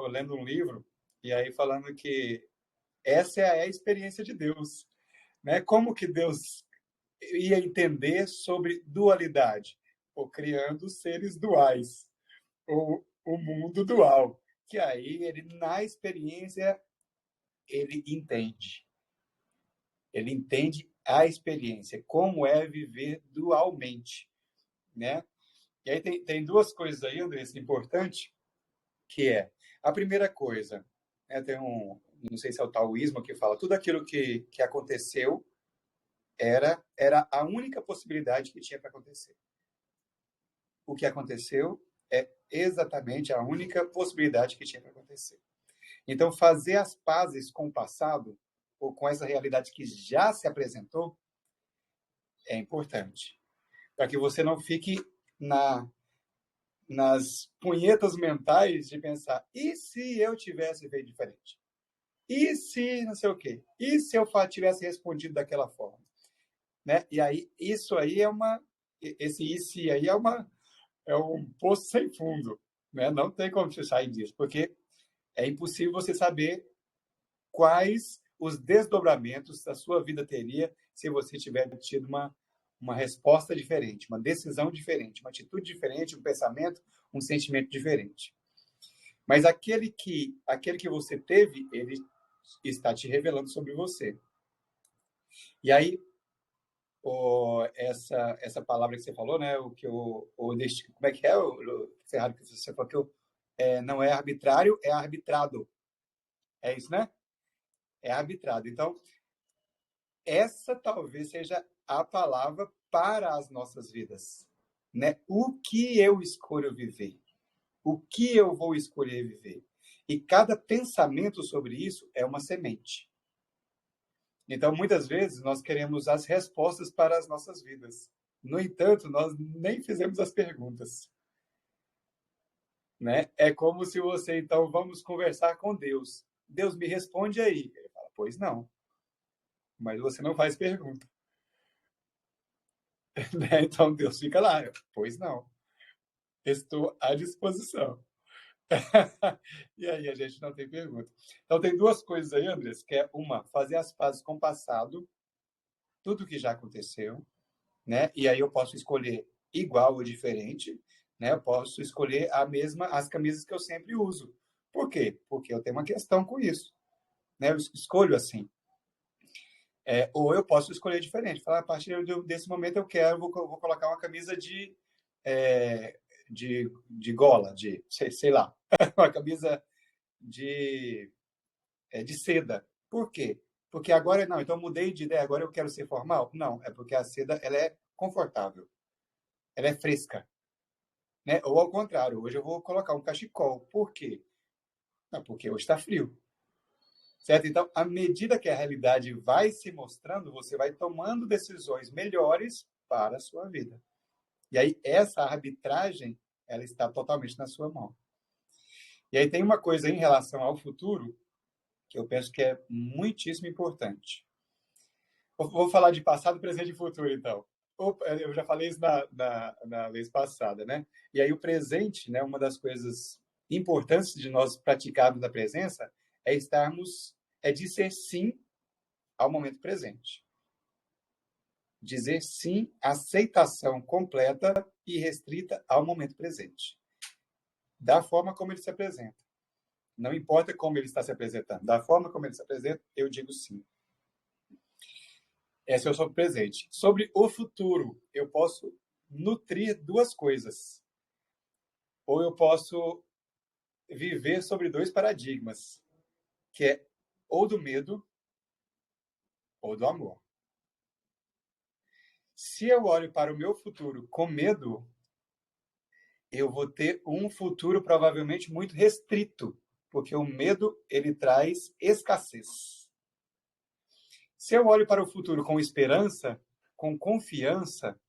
[SPEAKER 3] lendo um livro, e aí falando que essa é a experiência de Deus, né? Como que Deus ia entender sobre dualidade? Ou criando seres duais, ou o mundo dual, que aí ele, na experiência, ele entende. Ele entende a experiência, como é viver dualmente, né? E aí tem duas coisas aí, Andressa, importante, que é, a primeira coisa, né, não sei se é o taoísmo que fala, tudo aquilo que aconteceu era a única possibilidade que tinha para acontecer. O que aconteceu é exatamente a única possibilidade que tinha para acontecer. Então, fazer as pazes com o passado, ou com essa realidade que já se apresentou, é importante. Para que você não fique nas punhetas mentais de pensar, e se eu tivesse feito diferente? E se não sei o quê? E se eu tivesse respondido daquela forma? Né? E aí, isso aí esse e se aí é um poço sem fundo, né? Não tem como você sair disso, porque é impossível você saber quais os desdobramentos da sua vida teria se você tiver tido uma resposta diferente, uma decisão diferente, uma atitude diferente, um pensamento, um sentimento diferente. Mas aquele que você teve, ele está te revelando sobre você. E aí, essa palavra que você falou, né? Como é que é, Ferrari, que você falou que não é arbitrário, é arbitrado. É isso, né? É arbitrado. Então, essa talvez seja a palavra para as nossas vidas, né? O que eu escolho viver? O que eu vou escolher viver? E cada pensamento sobre isso é uma semente. Então, muitas vezes, nós queremos as respostas para as nossas vidas. No entanto, nós nem fizemos as perguntas. Né? É como se você, então, vamos conversar com Deus. Deus, me responde aí. Ele fala, pois não. Mas você não faz pergunta. Né? Então, Deus fica lá. Pois não. Estou à disposição. E aí a gente não tem pergunta. Então, tem duas coisas aí, Andrés, que é uma, fazer as pazes com o passado, tudo que já aconteceu, né? E aí eu posso escolher igual ou diferente, né? Eu posso escolher as camisas que eu sempre uso. Por quê? Porque eu tenho uma questão com isso, né? Eu escolho assim. Ou eu posso escolher diferente. Falar, a partir desse momento eu vou colocar uma camisa de gola, sei lá, uma camisa de seda. Por quê? Porque agora, não, então eu mudei de ideia, agora eu quero ser formal? Não, é porque a seda ela é confortável, ela é fresca. Né? Ou ao contrário, hoje eu vou colocar um cachecol. Por quê? Não, porque hoje está frio. certo? Então, à medida que a realidade vai se mostrando, você vai tomando decisões melhores para a sua vida. E aí, essa arbitragem, ela está totalmente na sua mão. E aí tem uma coisa em relação ao futuro que eu penso que é muitíssimo importante. Vou falar de passado, presente e futuro, então. Eu já falei isso na vez passada, né? E aí o presente, né, uma das coisas importantes de nós praticarmos a presença é dizer sim ao momento presente. Dizer sim, aceitação completa e restrita ao momento presente. Da forma como ele se apresenta. Não importa como ele está se apresentando. Da forma como ele se apresenta, eu digo sim. Esse é o sobre o presente. Sobre o futuro, eu posso nutrir duas coisas. Ou eu posso viver sobre dois paradigmas, que é ou do medo ou do amor. Se eu olho para o meu futuro com medo, eu vou ter um futuro provavelmente muito restrito, porque o medo, ele traz escassez. Se eu olho para o futuro com esperança, com confiança,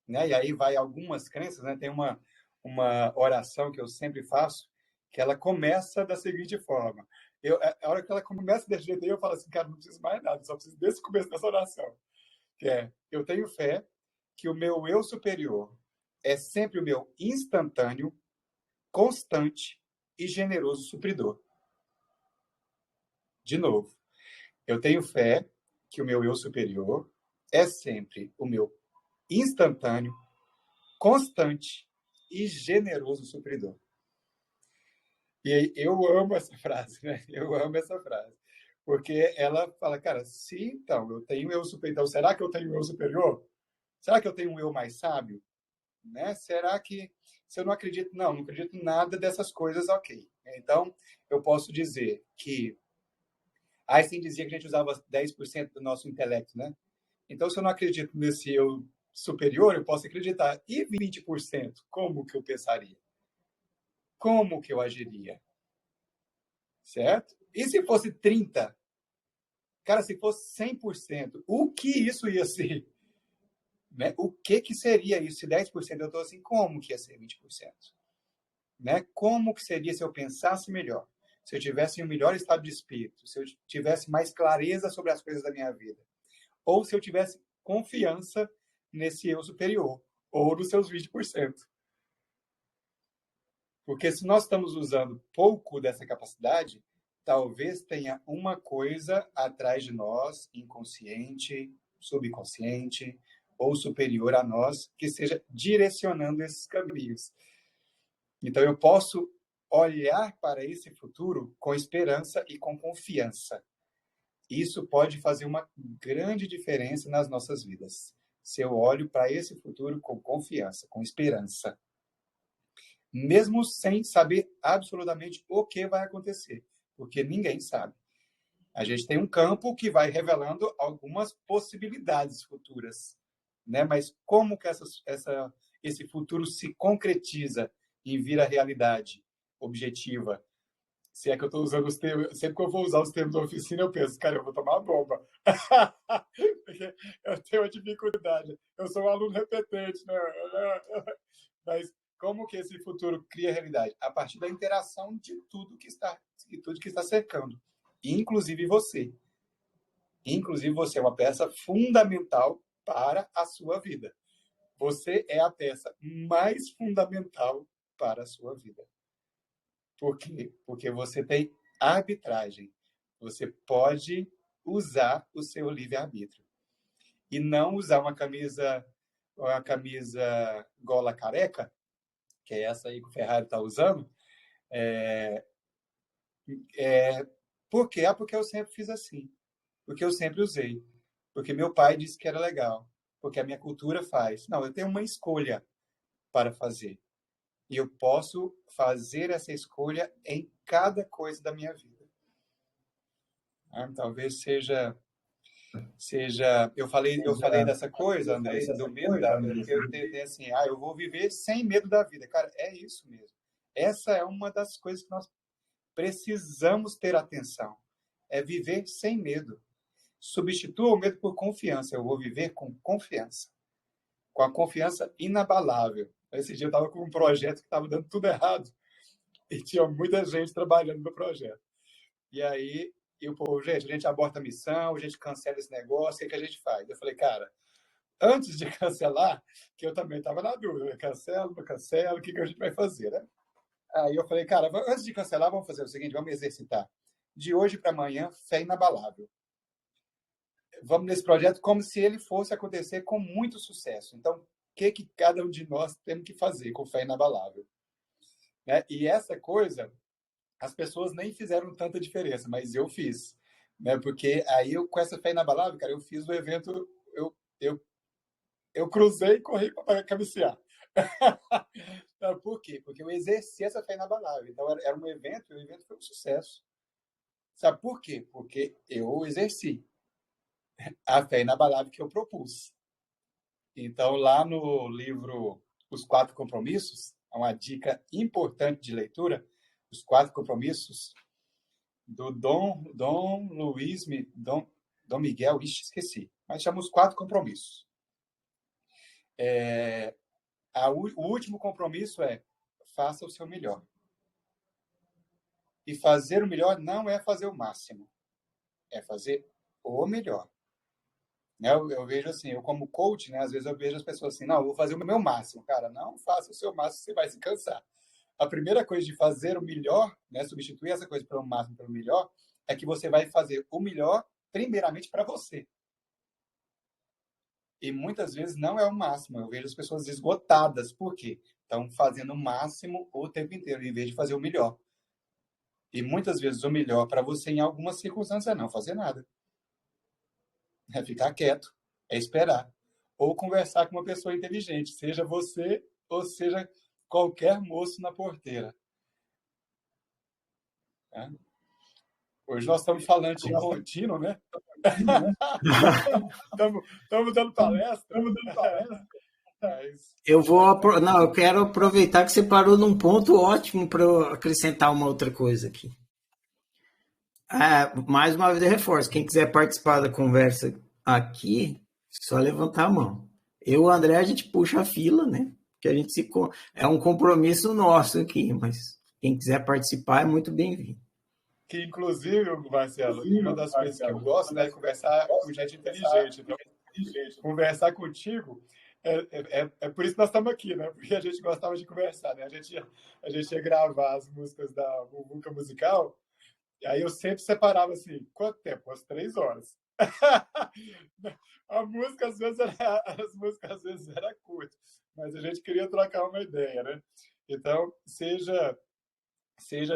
[SPEAKER 3] né? E aí vai algumas crenças, né? Tem uma oração que eu sempre faço, que ela começa da seguinte forma. A hora que ela começa desse jeito aí, eu falo assim, cara, não preciso mais nada, só preciso desse começo dessa oração. Que é, eu tenho fé que o meu eu superior é sempre o meu instantâneo, constante e generoso supridor. De novo, eu tenho fé que o meu eu superior é sempre o meu instantâneo, constante e generoso supridor. E aí, eu amo essa frase, né? Eu amo essa frase. Porque ela fala, cara, se então eu tenho eu superior, então será que eu tenho um eu superior? Será que eu tenho um eu mais sábio? Né? Será que, se eu não acredito, não acredito em nada dessas coisas, ok. Então, eu posso dizer que Einstein dizia que a gente usava 10% do nosso intelecto, né? Então, se eu não acredito nesse eu superior, eu posso acreditar. E 20%? Como que eu pensaria? Como que eu agiria? Certo? E se fosse 30%? Cara, se fosse 100%, o que isso ia ser? Né? O que seria isso? Se 10% eu estou assim, como que ia ser 20%? Né? Como que seria se eu pensasse melhor? Se eu tivesse um melhor estado de espírito? Se eu tivesse mais clareza sobre as coisas da minha vida? Ou se eu tivesse confiança nesse eu superior? Ou nos seus 20%? Porque se nós estamos usando pouco dessa capacidade, talvez tenha uma coisa atrás de nós, inconsciente, subconsciente ou superior a nós, que esteja direcionando esses caminhos. Então, eu posso olhar para esse futuro com esperança e com confiança. Isso pode fazer uma grande diferença nas nossas vidas. Se eu olho para esse futuro com confiança, com esperança. Mesmo sem saber absolutamente o que vai acontecer, porque ninguém sabe. A gente tem um campo que vai revelando algumas possibilidades futuras, né? Mas como que esse futuro se concretiza em vir à realidade objetiva? Se é que eu estou usando os termos, sempre que eu vou usar os termos da oficina, eu penso, cara, eu vou tomar uma bomba. Porque eu tenho uma dificuldade. Eu sou um aluno repetente, né? Mas como que esse futuro cria realidade? A partir da interação de tudo que está cercando. Inclusive você. Inclusive você é uma peça fundamental para a sua vida. Você é a peça mais fundamental para a sua vida. Por quê? Porque você tem arbitragem. Você pode usar o seu livre-arbítrio. E não usar uma camisa gola careca, que é essa aí que o Ferrari está usando. Por quê? Porque eu sempre fiz assim. Porque eu sempre usei. Porque meu pai disse que era legal. Porque a minha cultura faz. Não, eu tenho uma escolha para fazer. E eu posso fazer essa escolha em cada coisa da minha vida. Talvez seja eu falei dessa coisa, André, do medo da vida, porque eu tenho assim, eu vou viver sem medo da vida. Cara, é isso mesmo. Essa é uma das coisas que nós precisamos ter atenção. é viver sem medo. Substitua o medo por confiança. Eu vou viver com confiança. Com a confiança inabalável. Esse dia eu estava com um projeto que estava dando tudo errado. E tinha muita gente trabalhando no projeto. E aí, gente, a gente aborta a missão, a gente cancela esse negócio, o que a gente faz? Eu falei, cara, antes de cancelar, que eu também estava na dúvida, cancelo, não cancelo, o que a gente vai fazer, né? Aí eu falei, cara, antes de cancelar, vamos fazer o seguinte, vamos exercitar. De hoje para amanhã, fé inabalável. Vamos nesse projeto como se ele fosse acontecer com muito sucesso. Então, o que cada um de nós temos que fazer com fé inabalável? Né? E essa coisa, as pessoas nem fizeram tanta diferença, mas eu fiz. Né? Porque aí, com essa fé inabalável, cara, eu fiz o evento, eu cruzei e corri para cabecear. Por quê? Porque eu exerci essa fé inabalável. Então, era um evento, e o evento foi um sucesso. Sabe por quê? Porque eu exerci a fé inabalável que eu propus. Então, lá no livro Os 4 Compromissos, é uma dica importante de leitura, Os 4 Compromissos, do Dom Miguel, esqueci, mas chama Os 4 Compromissos. O último compromisso é faça o seu melhor. E fazer o melhor não é fazer o máximo, é fazer o melhor. Eu vejo assim, eu como coach, né, às vezes eu vejo as pessoas assim, não, eu vou fazer o meu máximo. Cara, não faça o seu máximo, você vai se cansar. A primeira coisa de fazer o melhor, né, substituir essa coisa pelo máximo pelo melhor, é que você vai fazer o melhor primeiramente para você. E muitas vezes não é o máximo. Eu vejo as pessoas esgotadas. Por quê? Estão fazendo o máximo o tempo inteiro, em vez de fazer o melhor. E muitas vezes o melhor para você, em algumas circunstâncias, é não fazer nada. É ficar quieto, é esperar. Ou conversar com uma pessoa inteligente, seja você ou seja qualquer moço na porteira. Hoje nós estamos falando de contínuo, né? Estamos dando palestra.
[SPEAKER 1] Eu quero aproveitar que você parou num ponto ótimo para eu acrescentar uma outra coisa aqui. Mais uma vez eu reforço, quem quiser participar da conversa aqui, só levantar a mão. Eu e o André, a gente puxa a fila, né? Que a gente é um compromisso nosso aqui, mas quem quiser participar é muito bem-vindo.
[SPEAKER 3] Que, inclusive, Marcelo, uma das coisas que eu gosto, né, é conversar com gente inteligente. Então, conversar contigo, é por isso que nós estamos aqui, né? Porque a gente gostava de conversar, né? A gente ia gravar as músicas da Muvuca Musical, e aí eu sempre separava assim, quanto tempo? Umas 3 horas. As músicas às vezes era curta, mas a gente queria trocar uma ideia, né? Então, seja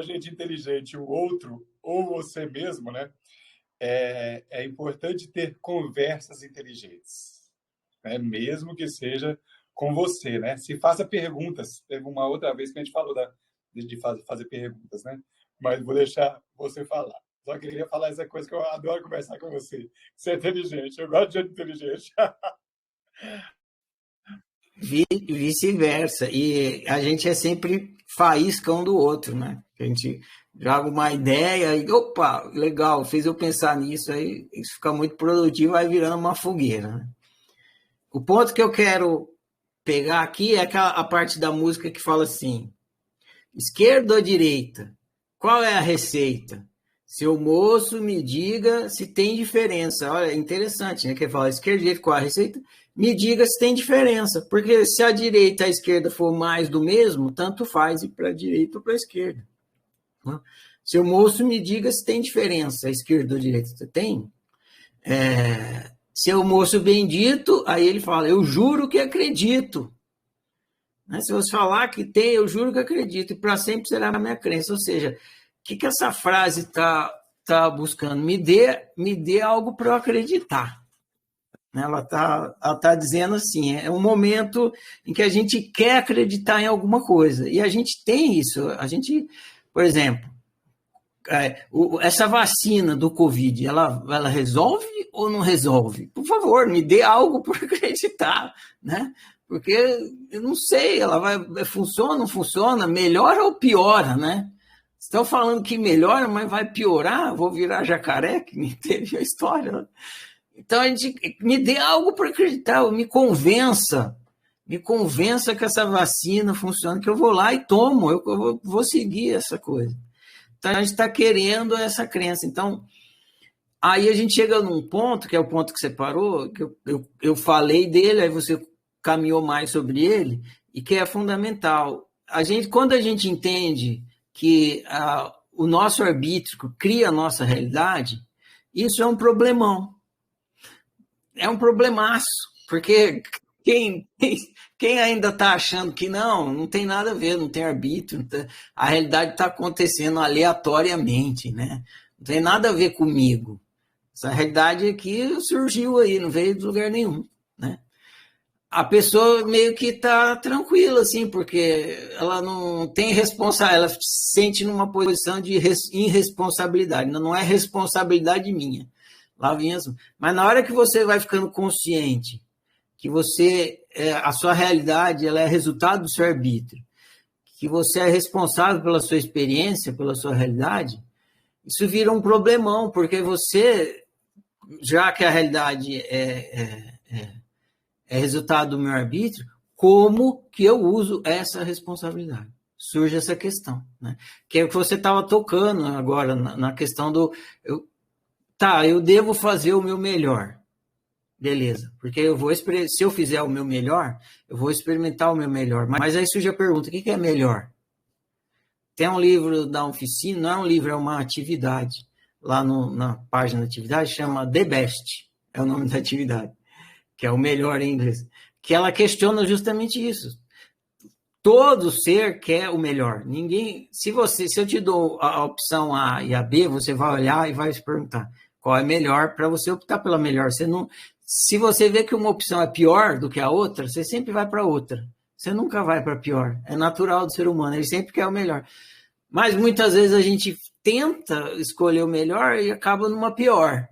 [SPEAKER 3] gente inteligente, o outro, ou você mesmo, né? É importante ter conversas inteligentes, né? Mesmo que seja com você, né? Se faça perguntas. Teve uma outra vez que a gente falou de fazer perguntas, né? Mas vou deixar você falar. Só queria falar essa coisa que eu adoro conversar com você. Você é inteligente, eu gosto de gente inteligente.
[SPEAKER 1] Vice-versa. E a gente é sempre faísca um do outro, né? A gente joga uma ideia e, opa, legal, fez eu pensar nisso, aí isso fica muito produtivo, vai virando uma fogueira, né? O ponto que eu quero pegar aqui é a parte da música que fala assim, esquerda ou direita? Qual é a receita? Seu moço, me diga se tem diferença. Olha, interessante, né? Que ele fala esquerda, direita, qual é a receita? Me diga se tem diferença. Porque se a direita e a esquerda for mais do mesmo, tanto faz ir para a direita ou para a esquerda. Seu moço, me diga se tem diferença. A esquerda ou a direita tem? Seu moço bendito, aí ele fala, eu juro que acredito. Se você falar que tem, eu juro que acredito. E para sempre será a minha crença. Ou seja, o que essa frase está buscando? Me dê algo para eu acreditar. Ela tá dizendo assim, é um momento em que a gente quer acreditar em alguma coisa. E a gente tem isso. A gente, por exemplo, essa vacina do Covid, ela resolve ou não resolve? Por favor, me dê algo para acreditar, né? Porque eu não sei, ela funciona ou não funciona, melhora ou piora, né? Estão falando que melhora, mas vai piorar, vou virar jacaré, que nem teve a história. Né? Então, a gente me dê algo para acreditar, me convença que essa vacina funciona, que eu vou lá e tomo, eu vou seguir essa coisa. Então, a gente está querendo essa crença. Então, aí a gente chega num ponto, que é o ponto que você parou, que eu falei dele, aí você caminhou mais sobre ele, e que é fundamental. Quando a gente entende que o nosso arbítrio cria a nossa realidade, isso é um problemão. É um problemaço, porque quem ainda está achando que não tem nada a ver, não tem arbítrio, a realidade está acontecendo aleatoriamente, né? Não tem nada a ver comigo. Essa realidade aqui surgiu aí, não veio de lugar nenhum, né? A pessoa meio que está tranquila, assim, porque ela não tem responsabilidade, ela se sente numa posição de irresponsabilidade, não é responsabilidade minha. Lá vinha, mas na hora que você vai ficando consciente que a sua realidade ela é resultado do seu arbítrio, que você é responsável pela sua experiência, pela sua realidade, isso vira um problemão, porque você, já que a realidade é resultado do meu arbítrio, como que eu uso essa responsabilidade? Surge essa questão, né? Que é o que você estava tocando agora, na questão do... eu devo fazer o meu melhor. Beleza, porque se eu fizer o meu melhor, eu vou experimentar o meu melhor. Mas aí surge a pergunta, o que é melhor? Tem um livro da oficina, não é um livro, é uma atividade. Lá na página da atividade chama The Best, é o nome da atividade, que é o melhor em inglês. Que ela questiona justamente isso. Todo ser quer o melhor. Ninguém, se eu te dou a opção A e a B, você vai olhar e vai se perguntar qual é melhor para você optar pela melhor. Se você vê que uma opção é pior do que a outra, você sempre vai para outra. Você nunca vai para a pior. É natural do ser humano, ele sempre quer o melhor. Mas muitas vezes a gente tenta escolher o melhor e acaba numa pior.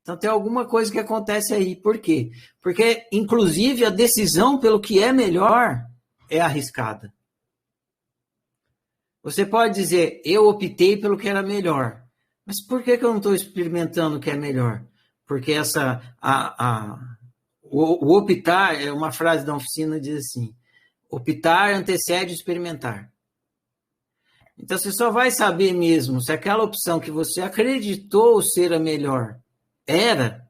[SPEAKER 1] Então tem alguma coisa que acontece aí. Por quê? Porque, inclusive, a decisão pelo que é melhor é arriscada. Você pode dizer, eu optei pelo que era melhor. Mas por que eu não estou experimentando o que é melhor? Porque o optar, é uma frase da oficina, diz assim, optar antecede o experimentar. Então você só vai saber mesmo se aquela opção que você acreditou ser a melhor era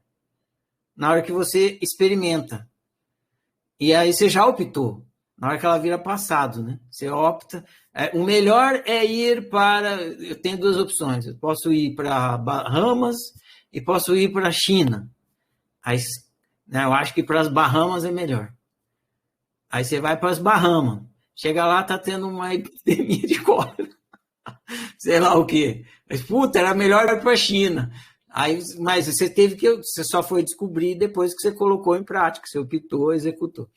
[SPEAKER 1] na hora que você experimenta. E aí você já optou, na hora que ela vira passado, né? Você opta. O melhor é ir para... Eu tenho duas opções. Eu posso ir para Bahamas e posso ir para a China. Aí, né, eu acho que para as Bahamas é melhor. Aí você vai para as Bahamas. Chega lá, tá tendo uma epidemia de cólera. Sei lá o quê. Mas, puta, era melhor ir para a China. Aí, mas você só foi descobrir depois que você colocou em prática, você optou, executou.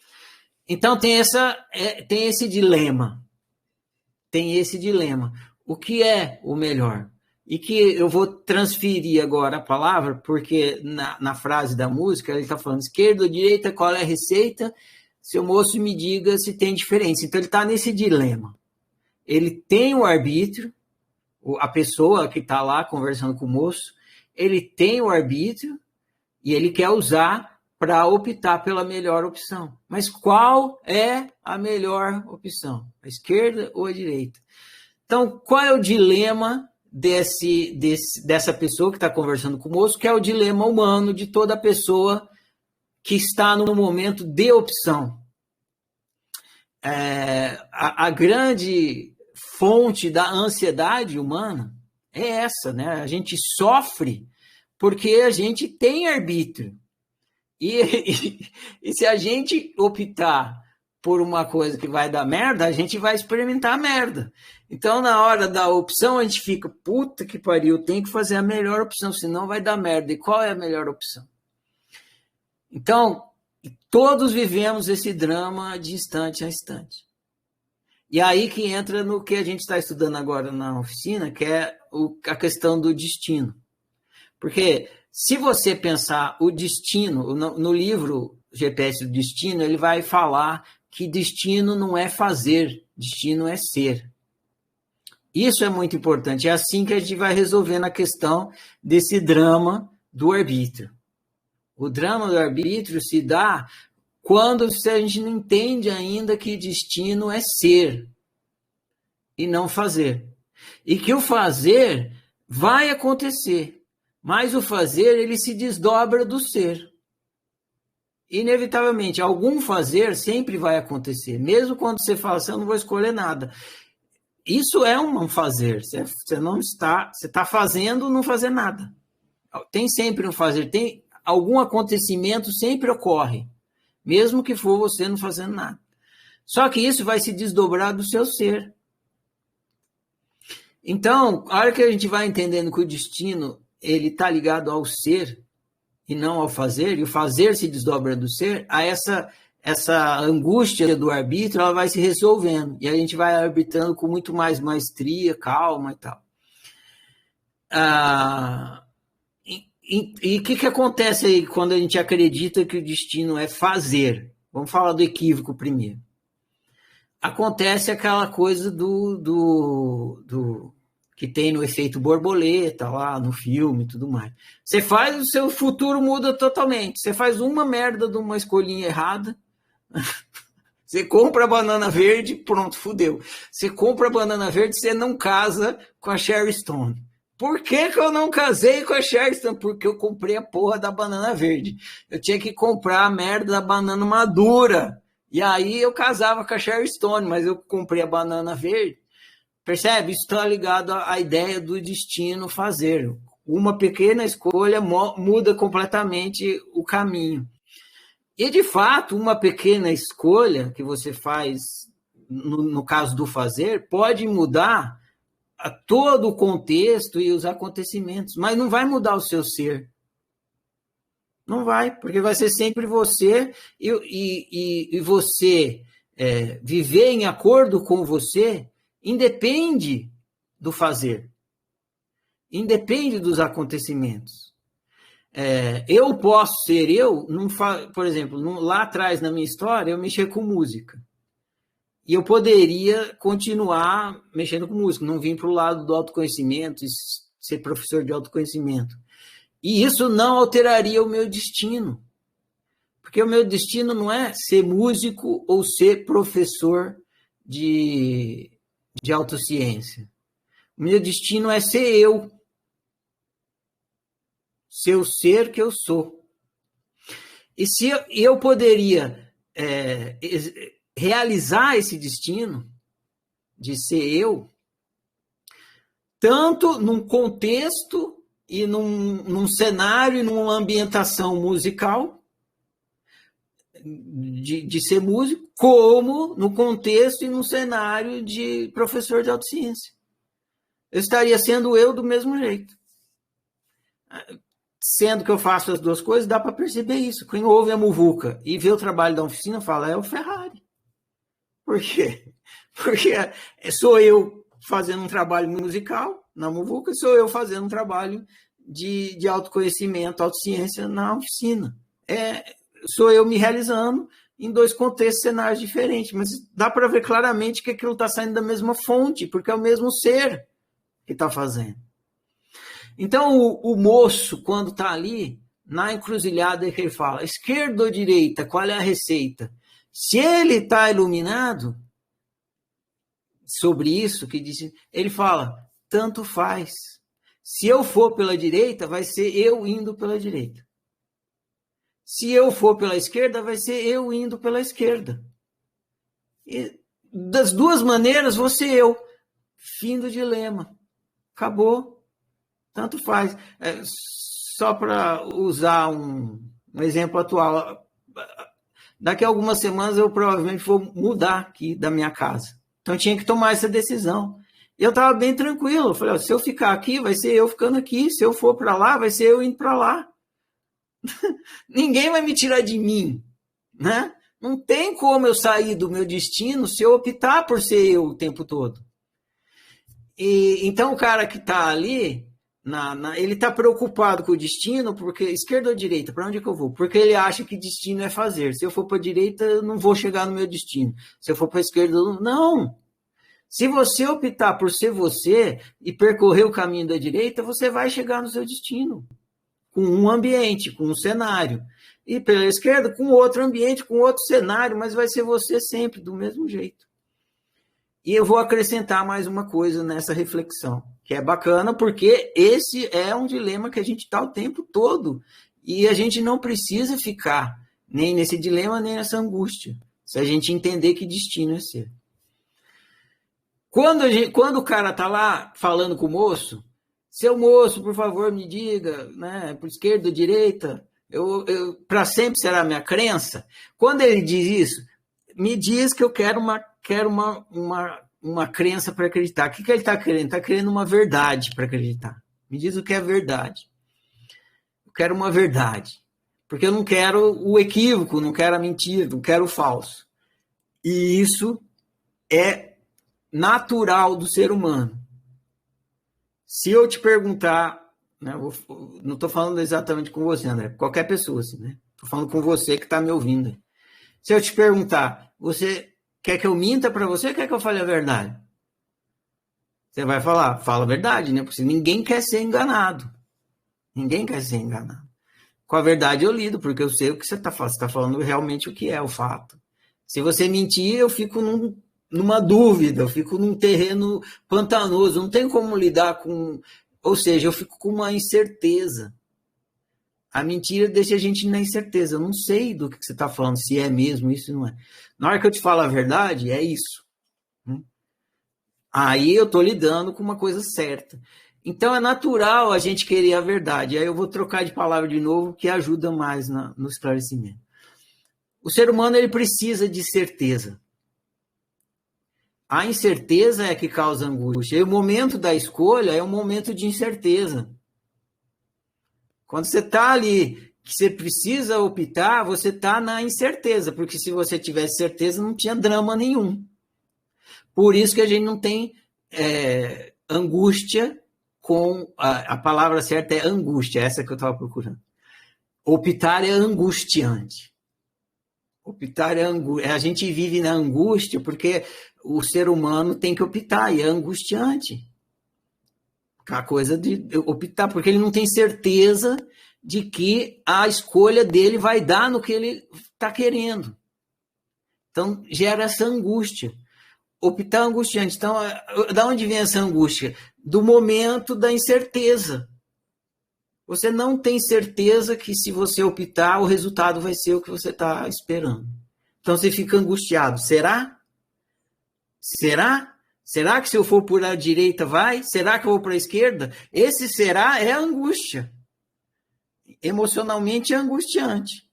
[SPEAKER 1] Então tem esse dilema. Tem esse dilema. O que é o melhor? E que eu vou transferir agora a palavra, porque na frase da música ele está falando esquerda ou direita, qual é a receita? Seu moço me diga se tem diferença. Então ele está nesse dilema. Ele tem o arbítrio, a pessoa que está lá conversando com o moço, ele tem o arbítrio e ele quer usar para optar pela melhor opção. Mas qual é a melhor opção? A esquerda ou a direita? Então, qual é o dilema dessa pessoa que está conversando com o moço, que é o dilema humano de toda pessoa que está no momento de opção? A grande fonte da ansiedade humana é essa, né? A gente sofre porque a gente tem arbítrio. E se a gente optar por uma coisa que vai dar merda, a gente vai experimentar a merda. Então, na hora da opção, a gente fica, puta que pariu, tem que fazer a melhor opção, senão vai dar merda. E qual é a melhor opção? Então, todos vivemos esse drama de instante a instante. E aí que entra no que a gente está estudando agora na oficina, que é a questão do destino. Porque se você pensar o destino, no livro GPS do Destino, ele vai falar que destino não é fazer, destino é ser. Isso é muito importante. É assim que a gente vai resolvendo a questão desse drama do arbítrio. O drama do arbítrio se dá quando a gente não entende ainda que destino é ser e não fazer. E que o fazer vai acontecer, mas o fazer ele se desdobra do ser. Inevitavelmente, algum fazer sempre vai acontecer, mesmo quando você fala assim, eu não vou escolher nada. Isso é um fazer, você não está, você está fazendo não fazer nada. Tem sempre um fazer, tem algum acontecimento sempre ocorre, mesmo que for você não fazendo nada. Só que isso vai se desdobrar do seu ser. Então, a hora que a gente vai entendendo que o destino ele está ligado ao ser e não ao fazer, e o fazer se desdobra do ser, a essa angústia do arbítrio ela vai se resolvendo, e a gente vai arbitrando com muito mais maestria, calma e tal. E o que acontece aí quando a gente acredita que o destino é fazer? Vamos falar do equívoco primeiro. Acontece aquela coisa do que tem no efeito borboleta lá no filme e tudo mais. Você faz, o seu futuro muda totalmente. Você faz uma merda de uma escolhinha errada, você compra a banana verde, pronto, fudeu. Você compra a banana verde, você não casa com a Sherry Stone. Por que eu não casei com a Sherry Stone? Porque eu comprei a porra da banana verde. Eu tinha que comprar a merda da banana madura. E aí eu casava com a Sherry Stone, mas eu comprei a banana verde. Percebe? Isso está ligado à ideia do destino fazer. Uma pequena escolha muda completamente o caminho. E, de fato, uma pequena escolha que você faz, no caso do fazer, pode mudar todo o contexto e os acontecimentos, mas não vai mudar o seu ser. Não vai, porque vai ser sempre você e você viver em acordo com você independe do fazer, independe dos acontecimentos. Eu posso ser por exemplo, lá atrás na minha história, eu mexia com música. E eu poderia continuar mexendo com música, não vim para o lado do autoconhecimento, ser professor de autoconhecimento. E isso não alteraria o meu destino. Porque o meu destino não é ser músico ou ser professor de autociência. O meu destino é ser eu. Ser o ser que eu sou. E se eu poderia realizar esse destino de ser eu, tanto num contexto e num cenário e numa ambientação musical de ser músico, como no contexto e num cenário de professor de autociência. Eu estaria sendo eu do mesmo jeito. Sendo que eu faço as duas coisas, dá para perceber isso. Quem ouve a muvuca e vê o trabalho da oficina, fala, é o Ferrari. Por quê? Porque sou eu fazendo um trabalho musical na muvuca, sou eu fazendo um trabalho de autoconhecimento, autociência na oficina. Sou eu me realizando em dois contextos, cenários diferentes, mas dá para ver claramente que aquilo está saindo da mesma fonte, porque é o mesmo ser que está fazendo. Então, o moço, quando está ali, na encruzilhada, que ele fala, esquerda ou direita, qual é a receita? Se ele está iluminado sobre isso, que diz, ele fala, tanto faz. Se eu for pela direita, vai ser eu indo pela direita. Se eu for pela esquerda, vai ser eu indo pela esquerda. E das duas maneiras, vou ser eu. Fim do dilema. Acabou. Tanto faz. Só para usar um exemplo atual. Daqui a algumas semanas eu provavelmente vou mudar aqui da minha casa. Então eu tinha que tomar essa decisão. E eu estava bem tranquilo. Eu falei, se eu ficar aqui, vai ser eu ficando aqui. Se eu for para lá, vai ser eu indo para lá. Ninguém vai me tirar de mim, né? Não tem como eu sair do meu destino se eu optar por ser eu o tempo todo. E então o cara que está ali, ele está preocupado com o destino, porque esquerda ou direita, para onde é que eu vou? Porque ele acha que destino é fazer. Se eu for para a direita, eu não vou chegar no meu destino. Se eu for para a esquerda, não. Se você optar por ser você e percorrer o caminho da direita, você vai chegar no seu destino, com um ambiente, com um cenário. E pela esquerda, com outro ambiente, com outro cenário, mas vai ser você sempre, do mesmo jeito. E eu vou acrescentar mais uma coisa nessa reflexão, que é bacana, porque esse é um dilema que a gente está o tempo todo. E a gente não precisa ficar nem nesse dilema, nem nessa angústia, se a gente entender que destino é ser. Quando o cara está lá falando com o moço, seu moço, por favor, me diga, né, por esquerda ou direita, para sempre será a minha crença. Quando ele diz isso, me diz que eu quero uma crença para acreditar. O que ele está querendo? Está querendo uma verdade para acreditar. Me diz o que é verdade. Eu quero uma verdade. Porque eu não quero o equívoco, não quero a mentira, não quero o falso. E isso é natural do ser humano. Se eu te perguntar, né, não estou falando exatamente com você, André, qualquer pessoa, assim, né? Estou falando com você que está me ouvindo. Se eu te perguntar, você quer que eu minta para você ou quer que eu fale a verdade? Você vai falar, fala a verdade, né? Porque ninguém quer ser enganado. Ninguém quer ser enganado. Com a verdade eu lido, porque eu sei o que você está falando. Você está falando realmente o que é o fato. Se você mentir, eu fico numa dúvida, eu fico num terreno pantanoso, não tem como lidar com... Ou seja, eu fico com uma incerteza. A mentira deixa a gente na incerteza. Eu não sei do que você está falando, se é mesmo isso ou não é. Na hora que eu te falo a verdade, é isso. Aí eu estou lidando com uma coisa certa. Então é natural a gente querer a verdade. Aí eu vou trocar de palavra de novo, que ajuda mais no esclarecimento. O ser humano ele precisa de certeza. A incerteza é que causa angústia. E o momento da escolha é um momento de incerteza. Quando você está ali, que você precisa optar, você está na incerteza, porque se você tivesse certeza, não tinha drama nenhum. Por isso que a gente não tem angústia com... A palavra certa é angústia, essa que eu estava procurando. Optar é angustiante. Optar é angústia. A gente vive na angústia porque o ser humano tem que optar, e é angustiante. A coisa de optar, porque ele não tem certeza de que a escolha dele vai dar no que ele está querendo. Então, gera essa angústia. Optar é angustiante. Então, da onde vem essa angústia? Do momento da incerteza. Você não tem certeza que se você optar, o resultado vai ser o que você está esperando. Então, você fica angustiado. Será? Será? Será que se eu for por a direita vai? Será que eu vou para a esquerda? Esse será é angústia. Emocionalmente é angustiante.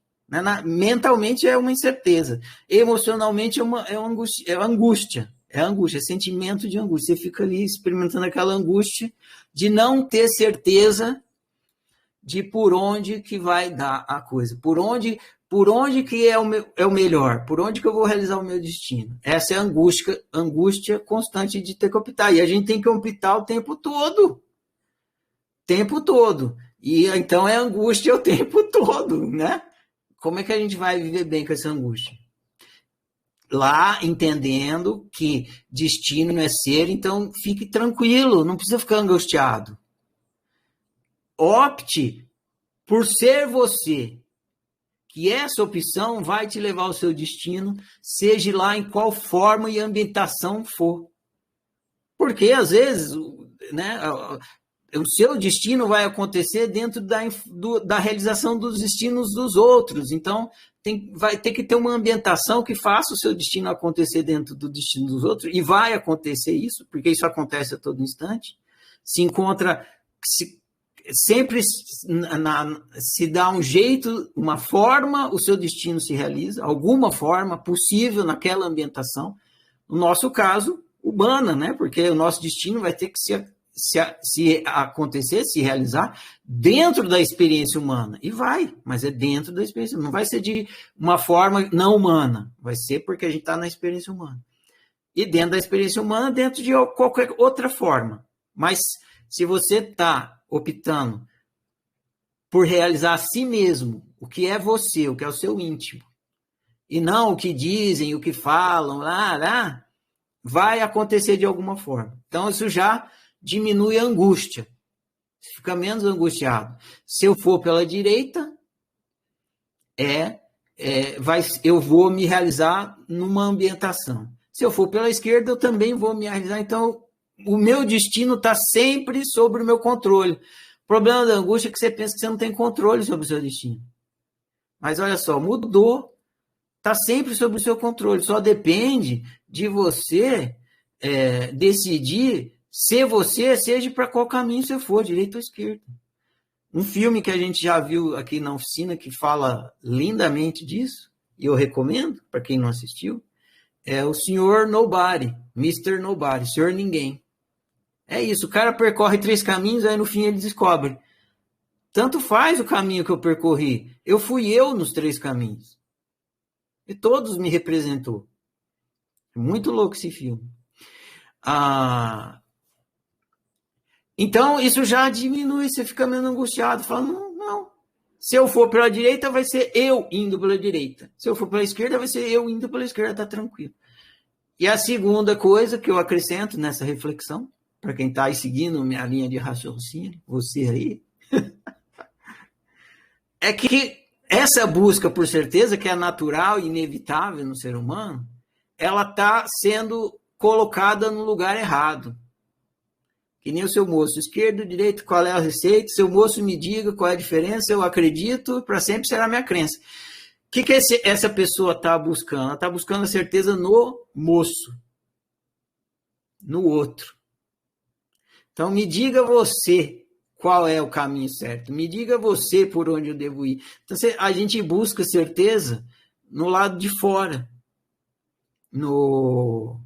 [SPEAKER 1] Mentalmente é uma incerteza. Emocionalmente é angústia. É angústia, é sentimento de angústia. Você fica ali experimentando aquela angústia de não ter certeza de por onde que vai dar a coisa. Por onde que é o melhor? Por onde que eu vou realizar o meu destino? Essa é a angústia constante de ter que optar. E a gente tem que optar o tempo todo. O tempo todo. E então é angústia o tempo todo, né? Como é que a gente vai viver bem com essa angústia? Lá, entendendo que destino é ser, então fique tranquilo, não precisa ficar angustiado. Opte por ser você, que essa opção vai te levar ao seu destino, seja lá em qual forma e ambientação for. Porque, às vezes, né, o seu destino vai acontecer dentro da realização dos destinos dos outros. Então, vai ter que ter uma ambientação que faça o seu destino acontecer dentro do destino dos outros, e vai acontecer isso, porque isso acontece a todo instante. Sempre se dá um jeito, uma forma, o seu destino se realiza, alguma forma possível naquela ambientação. No nosso caso, humana, né? Porque o nosso destino vai ter que se acontecer, se realizar dentro da experiência humana. E vai, mas é dentro da experiência humana. Não vai ser de uma forma não humana, vai ser porque a gente está na experiência humana. E dentro da experiência humana, dentro de qualquer outra forma. Mas se você está optando por realizar a si mesmo, o que é você, o que é o seu íntimo, e não o que dizem, o que falam, vai acontecer de alguma forma. Então, isso já diminui a angústia. Você fica menos angustiado. Se eu for pela direita, eu vou me realizar numa ambientação. Se eu for pela esquerda, eu também vou me realizar. Então, o meu destino está sempre sob o meu controle. O problema da angústia é que você pensa que você não tem controle sobre o seu destino. Mas olha só, mudou. Está sempre sob o seu controle. Só depende de você decidir se você seja para qual caminho você for, direita ou esquerda. Um filme que a gente já viu aqui na oficina que fala lindamente disso, e eu recomendo para quem não assistiu, é o Senhor Nobody, Mr. Nobody, Senhor Ninguém. É isso, o cara percorre 3 caminhos, aí no fim ele descobre. Tanto faz o caminho que eu percorri, eu fui eu nos 3 caminhos. E todos me representou. Muito louco esse filme. Então, isso já diminui, você fica menos angustiado, falando, não. Se eu for pela direita, vai ser eu indo pela direita. Se eu for pela esquerda, vai ser eu indo pela esquerda, tá tranquilo. E a segunda coisa que eu acrescento nessa reflexão, para quem está aí seguindo minha linha de raciocínio, você aí, é que essa busca por certeza, que é natural e inevitável no ser humano, ela está sendo colocada no lugar errado. Que nem o seu moço, esquerdo, direito, qual é a receita? Seu moço me diga qual é a diferença, eu acredito, para sempre será minha crença. O que essa pessoa está buscando? Ela está buscando a certeza no moço, no outro. Então, me diga você qual é o caminho certo. Me diga você por onde eu devo ir. Então, a gente busca certeza no lado de fora, nos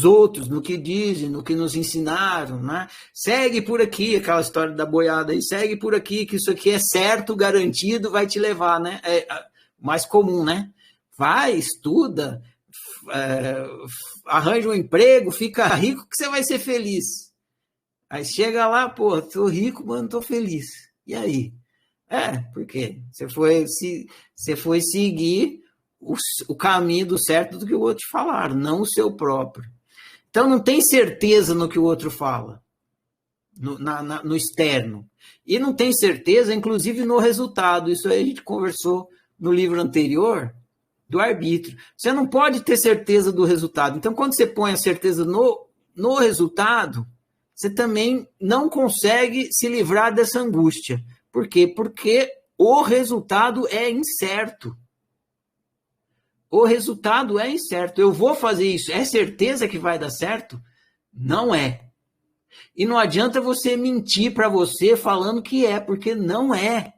[SPEAKER 1] outros, no que dizem, no que nos ensinaram, né? Segue por aqui, aquela história da boiada aí, segue por aqui, que isso aqui é certo, garantido, vai te levar, né? É mais comum, né? Vai, estuda, arranja um emprego, fica rico, que você vai ser feliz. Aí chega lá, pô, tô rico, mas não tô feliz. E aí? Por quê? Você foi seguir o caminho do certo do que o outro te falar, não o seu próprio. Então, não tem certeza no que o outro fala, no externo. E não tem certeza, inclusive, no resultado. Isso aí a gente conversou no livro anterior, do arbítrio. Você não pode ter certeza do resultado. Então, quando você põe a certeza no resultado, você também não consegue se livrar dessa angústia. Por quê? Porque o resultado é incerto. O resultado é incerto. Eu vou fazer isso. É certeza que vai dar certo? Não é. E não adianta você mentir para você falando que é, porque não é.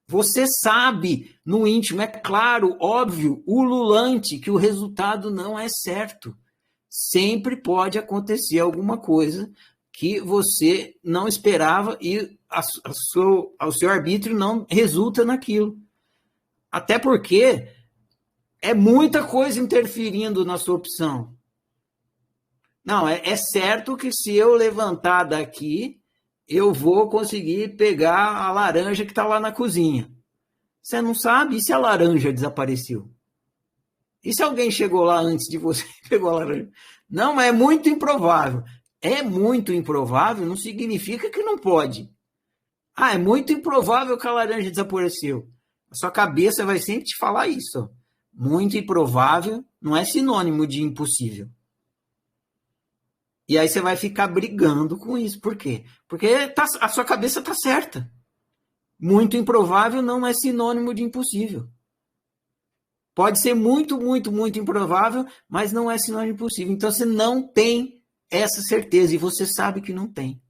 [SPEAKER 1] Você sabe no íntimo, é claro, óbvio, ululante, que o resultado não é certo. Sempre pode acontecer alguma coisa que você não esperava e o seu arbítrio não resulta naquilo. Até porque é muita coisa interferindo na sua opção. Não, é certo que se eu levantar daqui, eu vou conseguir pegar a laranja que está lá na cozinha. Você não sabe? E se a laranja desapareceu? E se alguém chegou lá antes de você e pegou a laranja? Não, é muito improvável. É muito improvável não significa que não pode. É muito improvável que a laranja desapareceu. A sua cabeça vai sempre te falar isso. Muito improvável não é sinônimo de impossível. E aí você vai ficar brigando com isso. Por quê? Porque a sua cabeça está certa. Muito improvável não é sinônimo de impossível. Pode ser muito, muito, muito improvável, mas não é sinônimo de impossível. Então você não tem essa certeza e você sabe que não tem.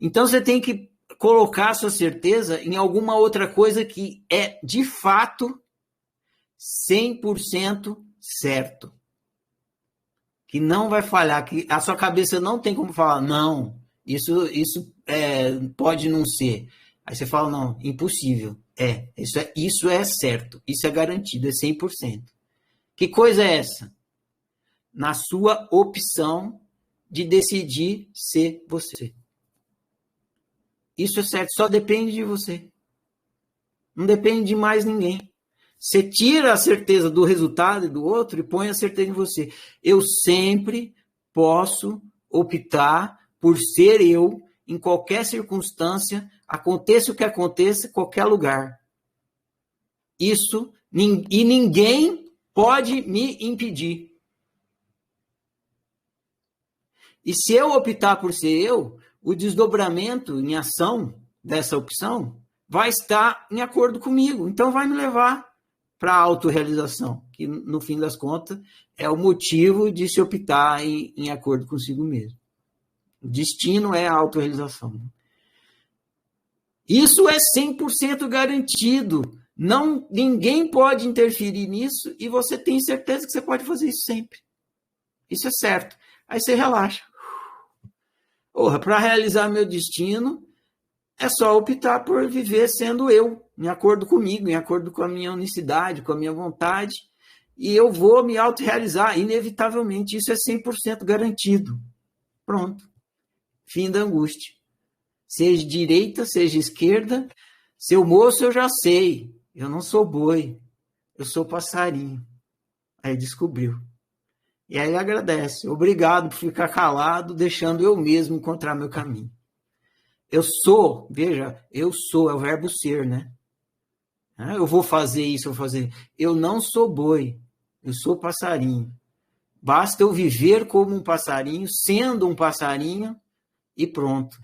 [SPEAKER 1] Então você tem que colocar a sua certeza em alguma outra coisa que é de fato 100% certo. Que não vai falhar, que a sua cabeça não tem como falar, não, isso pode não ser. Aí você fala, não, impossível. Isso é certo, isso é garantido, é 100%. Que coisa é essa? Na sua opção de decidir ser você. Isso é certo, só depende de você. Não depende de mais ninguém. Você tira a certeza do resultado e do outro e põe a certeza em você. Eu sempre posso optar por ser eu em qualquer circunstância, aconteça o que aconteça, em qualquer lugar. Isso, e ninguém pode me impedir. E se eu optar por ser eu, o desdobramento em ação dessa opção vai estar em acordo comigo. Então vai me levar para a autorrealização, que no fim das contas é o motivo de se optar em acordo consigo mesmo. O destino é a autorrealização. Isso é 100% garantido. Ninguém pode interferir nisso e você tem certeza que você pode fazer isso sempre. Isso é certo. Aí você relaxa. Para realizar meu destino, é só optar por viver sendo eu, em acordo comigo, em acordo com a minha unicidade, com a minha vontade, e eu vou me autorrealizar, inevitavelmente. Isso é 100% garantido. Pronto. Fim da angústia. Seja direita, seja esquerda, seu moço eu já sei, eu não sou boi, eu sou passarinho. Aí descobriu. E aí agradece. Obrigado por ficar calado, deixando eu mesmo encontrar meu caminho. Eu sou, veja, eu sou, é o verbo ser, né? Eu vou fazer isso, eu vou fazer. Eu não sou boi, eu sou passarinho. Basta eu viver como um passarinho, sendo um passarinho, e pronto.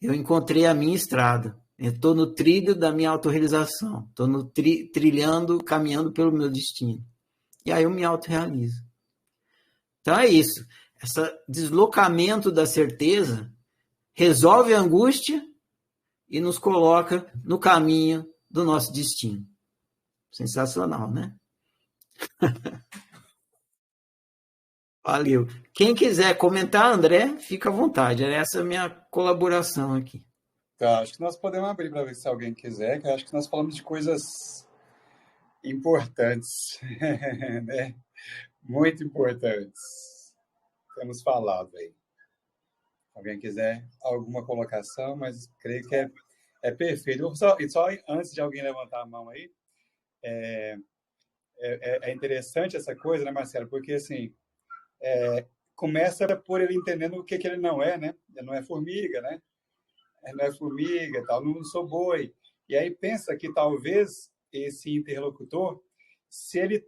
[SPEAKER 1] Eu encontrei a minha estrada. Eu estou no trilho da minha autorrealização. Estou no trilhando, caminhando pelo meu destino. E aí eu me autorrealizo. Então é isso. Esse deslocamento da certeza resolve a angústia e nos coloca no caminho do nosso destino. Sensacional, né? Valeu. Quem quiser comentar, André, fica à vontade. Essa é a minha colaboração aqui.
[SPEAKER 3] Tá, acho que nós podemos abrir para ver se alguém quiser, que eu acho que nós falamos de coisas importantes, né? Muito importantes. Temos falado aí. Alguém quiser alguma colocação, mas creio que é perfeito. Só antes de alguém levantar a mão aí, é interessante essa coisa, né, Marcelo? Porque, assim, começa por ele entendendo o que ele não é, né? Ele não é formiga, né? Ele não é formiga, tal, não sou boi. E aí pensa que talvez esse interlocutor, se ele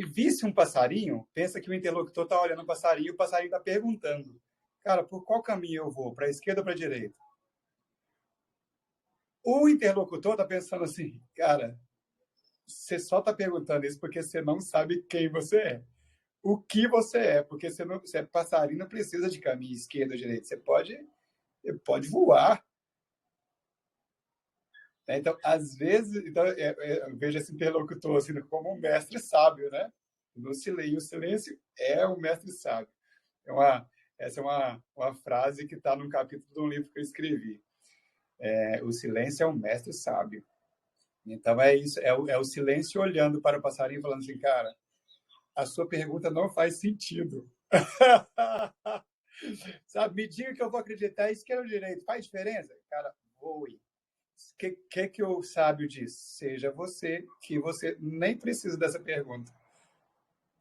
[SPEAKER 3] visse um passarinho, pensa que o interlocutor está olhando o passarinho e o passarinho está perguntando, cara, por qual caminho eu vou? Para a esquerda ou para a direita? O interlocutor está pensando assim, cara, você só está perguntando isso porque você não sabe quem você é. O que você é, porque você é passarinho, não precisa de caminho esquerda ou direita. Você pode voar. Então, às vezes, eu vejo esse interlocutor assim, como um mestre sábio, né? No silêncio, o silêncio é o mestre sábio. Essa é uma frase que está num capítulo de um livro que eu escrevi. O silêncio é o mestre sábio. Então, é isso. É o silêncio olhando para o passarinho falando assim, cara, a sua pergunta não faz sentido. Sabe, me diga que eu vou acreditar, esquerda ou direita, faz diferença? Cara, voe. O que o sábio diz? Seja você, que você nem precisa dessa pergunta.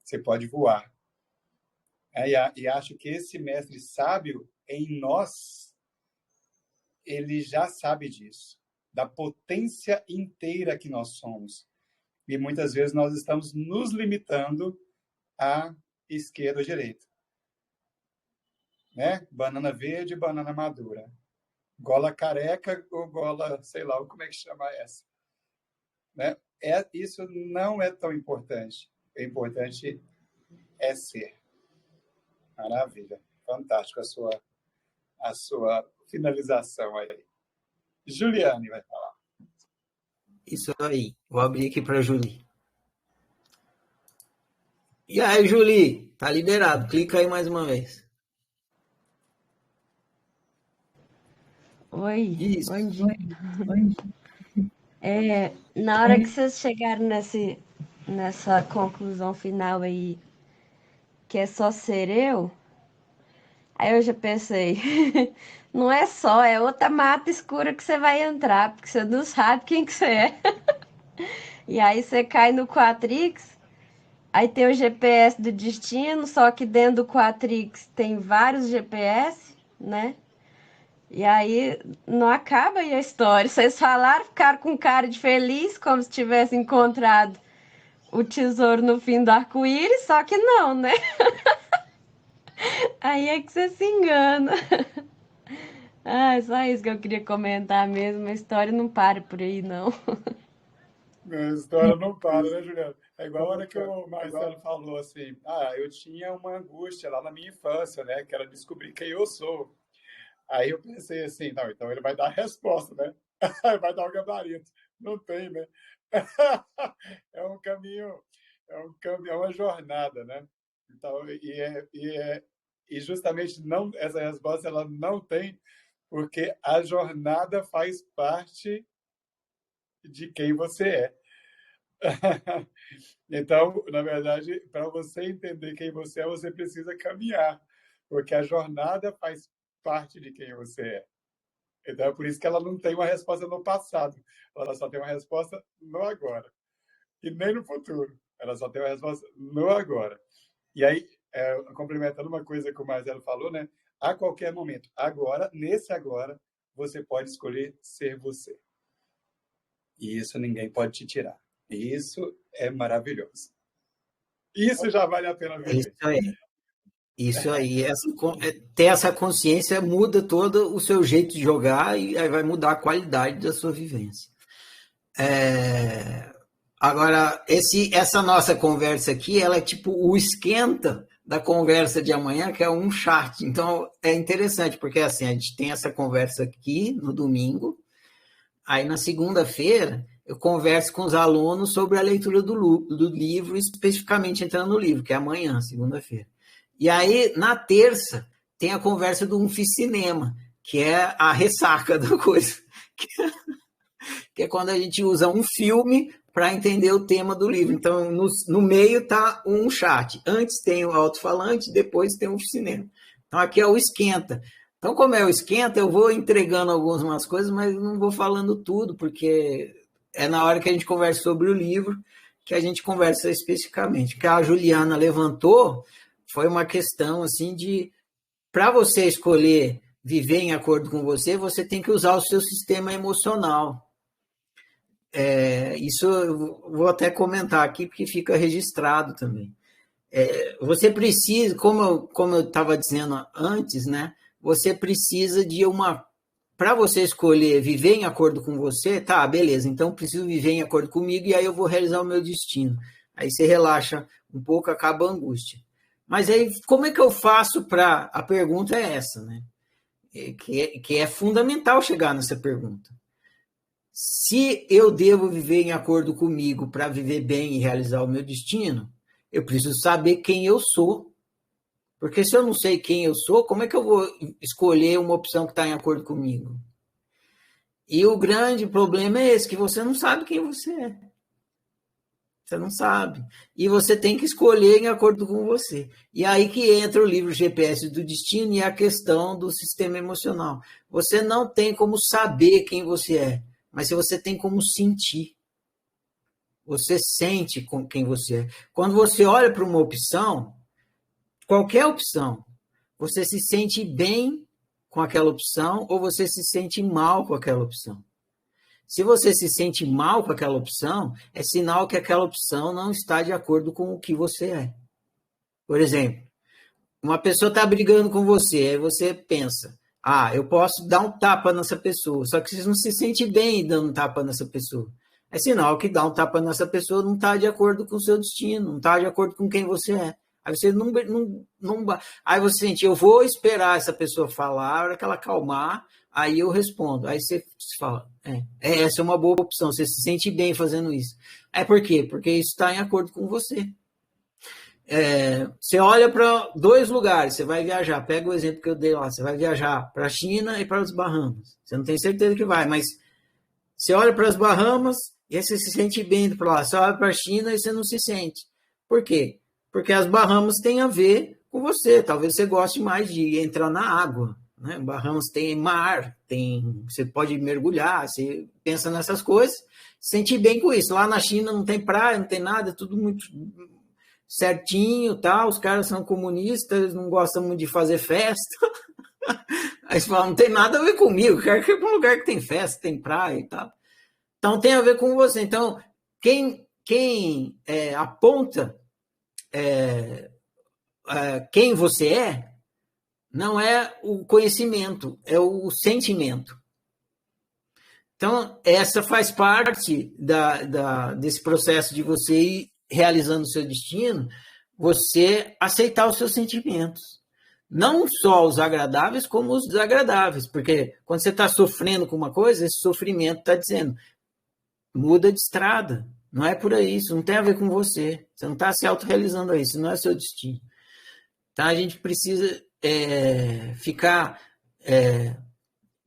[SPEAKER 3] Você pode voar. E acho que esse mestre sábio em nós, ele já sabe disso, da potência inteira que nós somos. E muitas vezes nós estamos nos limitando à esquerda ou direita. Né? Banana verde, banana madura. Gola careca ou gola, sei lá, como é que chama essa? Né? Isso não é tão importante. O importante é ser. Maravilha. Fantástico a sua finalização aí. Juliane vai falar.
[SPEAKER 1] Isso aí. Vou abrir aqui para a Julie. E aí, Julie? Tá liberado. Clica aí mais uma vez.
[SPEAKER 5] Oi,
[SPEAKER 1] Isso.
[SPEAKER 5] bom dia. Na hora que vocês chegaram nessa conclusão final aí, que é só ser eu, aí eu já pensei, não é só, é outra mata escura que você vai entrar, porque você não sabe quem que você é. E aí você cai no Quatrix, aí tem o GPS do destino, só que dentro do Quatrix tem vários GPS, né? E aí não acaba aí a história. Vocês falaram, ficaram com cara de feliz, como se tivessem encontrado o tesouro no fim do arco-íris, só que não, né? Aí é que você se engana. Ah, só isso que eu queria comentar mesmo. A história não para por aí, não.
[SPEAKER 3] A história não para, né, Juliana? É igual a hora que o Marcelo falou assim, eu tinha uma angústia lá na minha infância, né, que era descobrir quem eu sou. Aí eu pensei assim, não, então ele vai dar a resposta, né? Vai dar o gabarito. Não tem, né? É um caminho, é uma jornada, né? Então, e justamente não, essa resposta ela não tem, porque a jornada faz parte de quem você é. Então, na verdade, para você entender quem você é, você precisa caminhar, porque a jornada faz parte de quem você é. Então, é por isso que ela não tem uma resposta no passado, ela só tem uma resposta no agora. E nem no futuro, ela só tem uma resposta no agora. E aí, complementando uma coisa que o Marcelo falou, né? A qualquer momento, agora, nesse agora, você pode escolher ser você. E isso ninguém pode te tirar. E isso é maravilhoso. Isso já vale a pena viver.
[SPEAKER 1] Isso aí. Ter essa consciência muda todo o seu jeito de jogar e aí vai mudar a qualidade da sua vivência. Agora, essa nossa conversa aqui, ela é tipo o esquenta da conversa de amanhã, que é um chat. Então, é interessante, porque assim, a gente tem essa conversa aqui no domingo, aí na segunda-feira eu converso com os alunos sobre a leitura do livro, especificamente entrando no livro, que é amanhã, segunda-feira. E aí, na terça, tem a conversa do Cinema, que é a ressaca da coisa. Que é quando a gente usa um filme para entender o tema do livro. Então, no meio está um chat. Antes tem o alto-falante, depois tem o Cinema. Então, aqui é o esquenta. Então, como é o esquenta, eu vou entregando algumas coisas, mas não vou falando tudo, porque é na hora que a gente conversa sobre o livro que a gente conversa especificamente. O que a Juliana levantou foi uma questão assim de, para você escolher viver em acordo com você, você tem que usar o seu sistema emocional. Isso eu vou até comentar aqui, porque fica registrado também. Você precisa, como eu estava dizendo antes, né? Você precisa de para você escolher viver em acordo com você, tá, beleza, então preciso viver em acordo comigo e aí eu vou realizar o meu destino. Aí você relaxa um pouco, acaba a angústia. Mas aí, como é que eu faço para... A pergunta é essa, né? Que é fundamental chegar nessa pergunta. Se eu devo viver em acordo comigo para viver bem e realizar o meu destino, eu preciso saber quem eu sou. Porque se eu não sei quem eu sou, como é que eu vou escolher uma opção que está em acordo comigo? E o grande problema é esse, que você não sabe quem você é. Você não sabe. E você tem que escolher em acordo com você. E aí que entra o livro GPS do Destino e a questão do sistema emocional. Você não tem como saber quem você é, mas você tem como sentir. Você sente com quem você é. Quando você olha para uma opção, qualquer opção, você se sente bem com aquela opção ou você se sente mal com aquela opção. Se você se sente mal com aquela opção, é sinal que aquela opção não está de acordo com o que você é. Por exemplo, uma pessoa está brigando com você, aí você pensa, eu posso dar um tapa nessa pessoa, só que você não se sente bem dando um tapa nessa pessoa. É sinal que dar um tapa nessa pessoa não está de acordo com o seu destino, não está de acordo com quem você é. Aí você aí você sente, eu vou esperar essa pessoa falar, a hora que ela acalmar, aí eu respondo. Aí você fala, essa é uma boa opção, você se sente bem fazendo isso. Por quê? Porque isso está em acordo com você. Você olha para 2 lugares, você vai viajar, pega o exemplo que eu dei lá, você vai viajar para a China e para as Bahamas. Você não tem certeza que vai, mas você olha para as Bahamas e aí você se sente bem indo para lá. Você olha para a China e você não se sente. Por quê? Porque as Bahamas têm a ver com você. Talvez você goste mais de entrar na água, né? Bahamas tem mar, você pode mergulhar, você pensa nessas coisas, se sente bem com isso. Lá na China não tem praia, não tem nada, é tudo muito certinho, tá? Os caras são comunistas, não gostam muito de fazer festa. Aí você fala, não tem nada a ver comigo, quero ir para um lugar que tem festa, tem praia e tal. Então tem a ver com você. Então, quem aponta quem você é, não é o conhecimento, é o sentimento. Então, essa faz parte desse processo de você ir realizando o seu destino, você aceitar os seus sentimentos. Não só os agradáveis, como os desagradáveis. Porque quando você está sofrendo com uma coisa, esse sofrimento está dizendo, muda de estrada. Não é por aí, isso não tem a ver com você. Você não está se autorrealizando aí, isso não é seu destino. Então, a gente precisa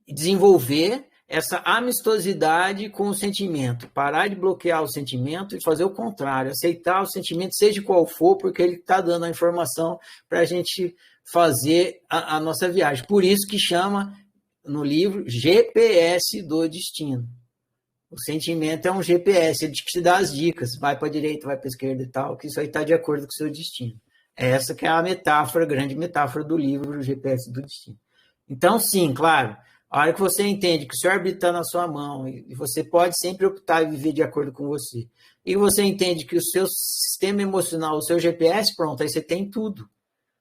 [SPEAKER 1] desenvolver essa amistosidade com o sentimento, parar de bloquear o sentimento e fazer o contrário, aceitar o sentimento, seja qual for, porque ele está dando a informação para a gente fazer a nossa viagem. Por isso que chama no livro GPS do destino. O sentimento é um GPS, ele te dá as dicas, vai para a direita, vai para a esquerda e tal, que isso aí está de acordo com o seu destino. Essa que é a metáfora, a grande metáfora do livro, o GPS do destino. Então, sim, claro, a hora que você entende que o seu arbítrio está na sua mão e você pode sempre optar e viver de acordo com você, e você entende que o seu sistema emocional, o seu GPS, pronto, aí você tem tudo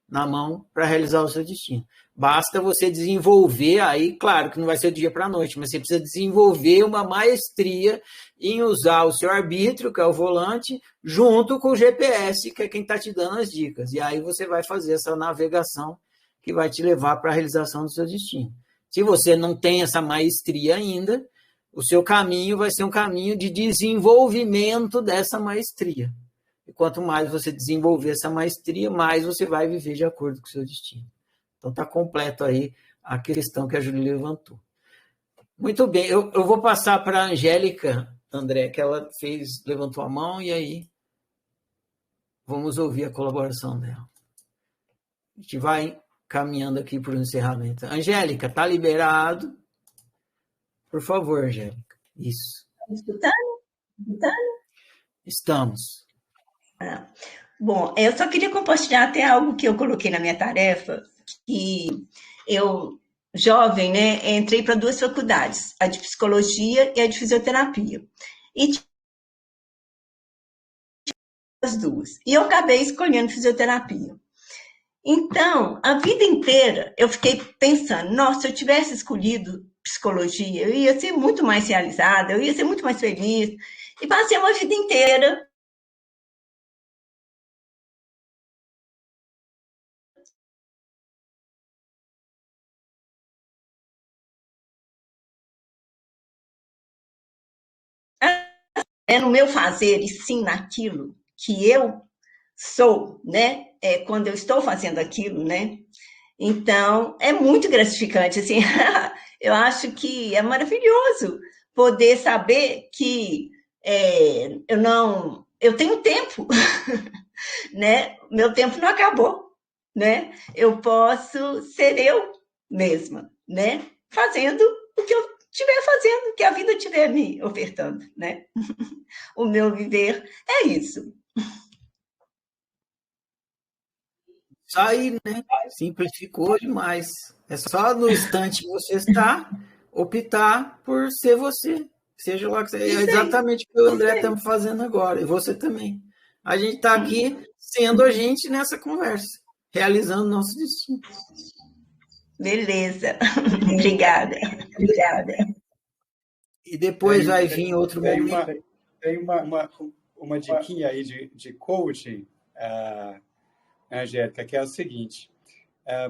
[SPEAKER 1] na mão para realizar o seu destino. Basta você desenvolver, aí, claro que não vai ser do dia para a noite, mas você precisa desenvolver uma maestria em usar o seu arbítrio, que é o volante, junto com o GPS, que é quem está te dando as dicas. E aí você vai fazer essa navegação que vai te levar para a realização do seu destino. Se você não tem essa maestria ainda, o seu caminho vai ser um caminho de desenvolvimento dessa maestria. E quanto mais você desenvolver essa maestria, mais você vai viver de acordo com o seu destino. Então, está completo aí a questão que a Júlia levantou. Muito bem, eu vou passar para a Angélica, André, que ela levantou a mão, e aí vamos ouvir a colaboração dela. A gente vai caminhando aqui para o encerramento. Angélica, está liberado. Por favor, Angélica. Isso.
[SPEAKER 6] Escutando?
[SPEAKER 1] Estamos.
[SPEAKER 6] Bom, eu só queria compartilhar até algo que eu coloquei na minha tarefa, que eu, jovem, né, entrei para 2 faculdades, a de psicologia e a de fisioterapia. E as duas. E eu acabei escolhendo fisioterapia. Então, a vida inteira eu fiquei pensando, nossa, se eu tivesse escolhido psicologia, eu ia ser muito mais realizada, eu ia ser muito mais feliz. E passei uma vida inteira no meu fazer e sim naquilo que eu sou, né? Quando eu estou fazendo aquilo, né? Então, é muito gratificante, assim, eu acho que é maravilhoso poder saber que eu tenho tempo, né? Meu tempo não acabou, né? Eu posso ser eu mesma, né? Fazendo o que eu estiver fazendo, o que a vida estiver me ofertando, né? O meu viver é isso.
[SPEAKER 1] Isso aí, né? Simplificou demais. É só no instante que você está, optar por ser você. Seja lá que você... É exatamente o que o André estamos fazendo agora. E você também. A gente está aqui sendo a gente nessa conversa, realizando nosso destino.
[SPEAKER 6] Beleza. Obrigada.
[SPEAKER 1] E depois vai vir outro momento.
[SPEAKER 3] Tem uma diquinha aí de coaching, Angélica, que é o seguinte: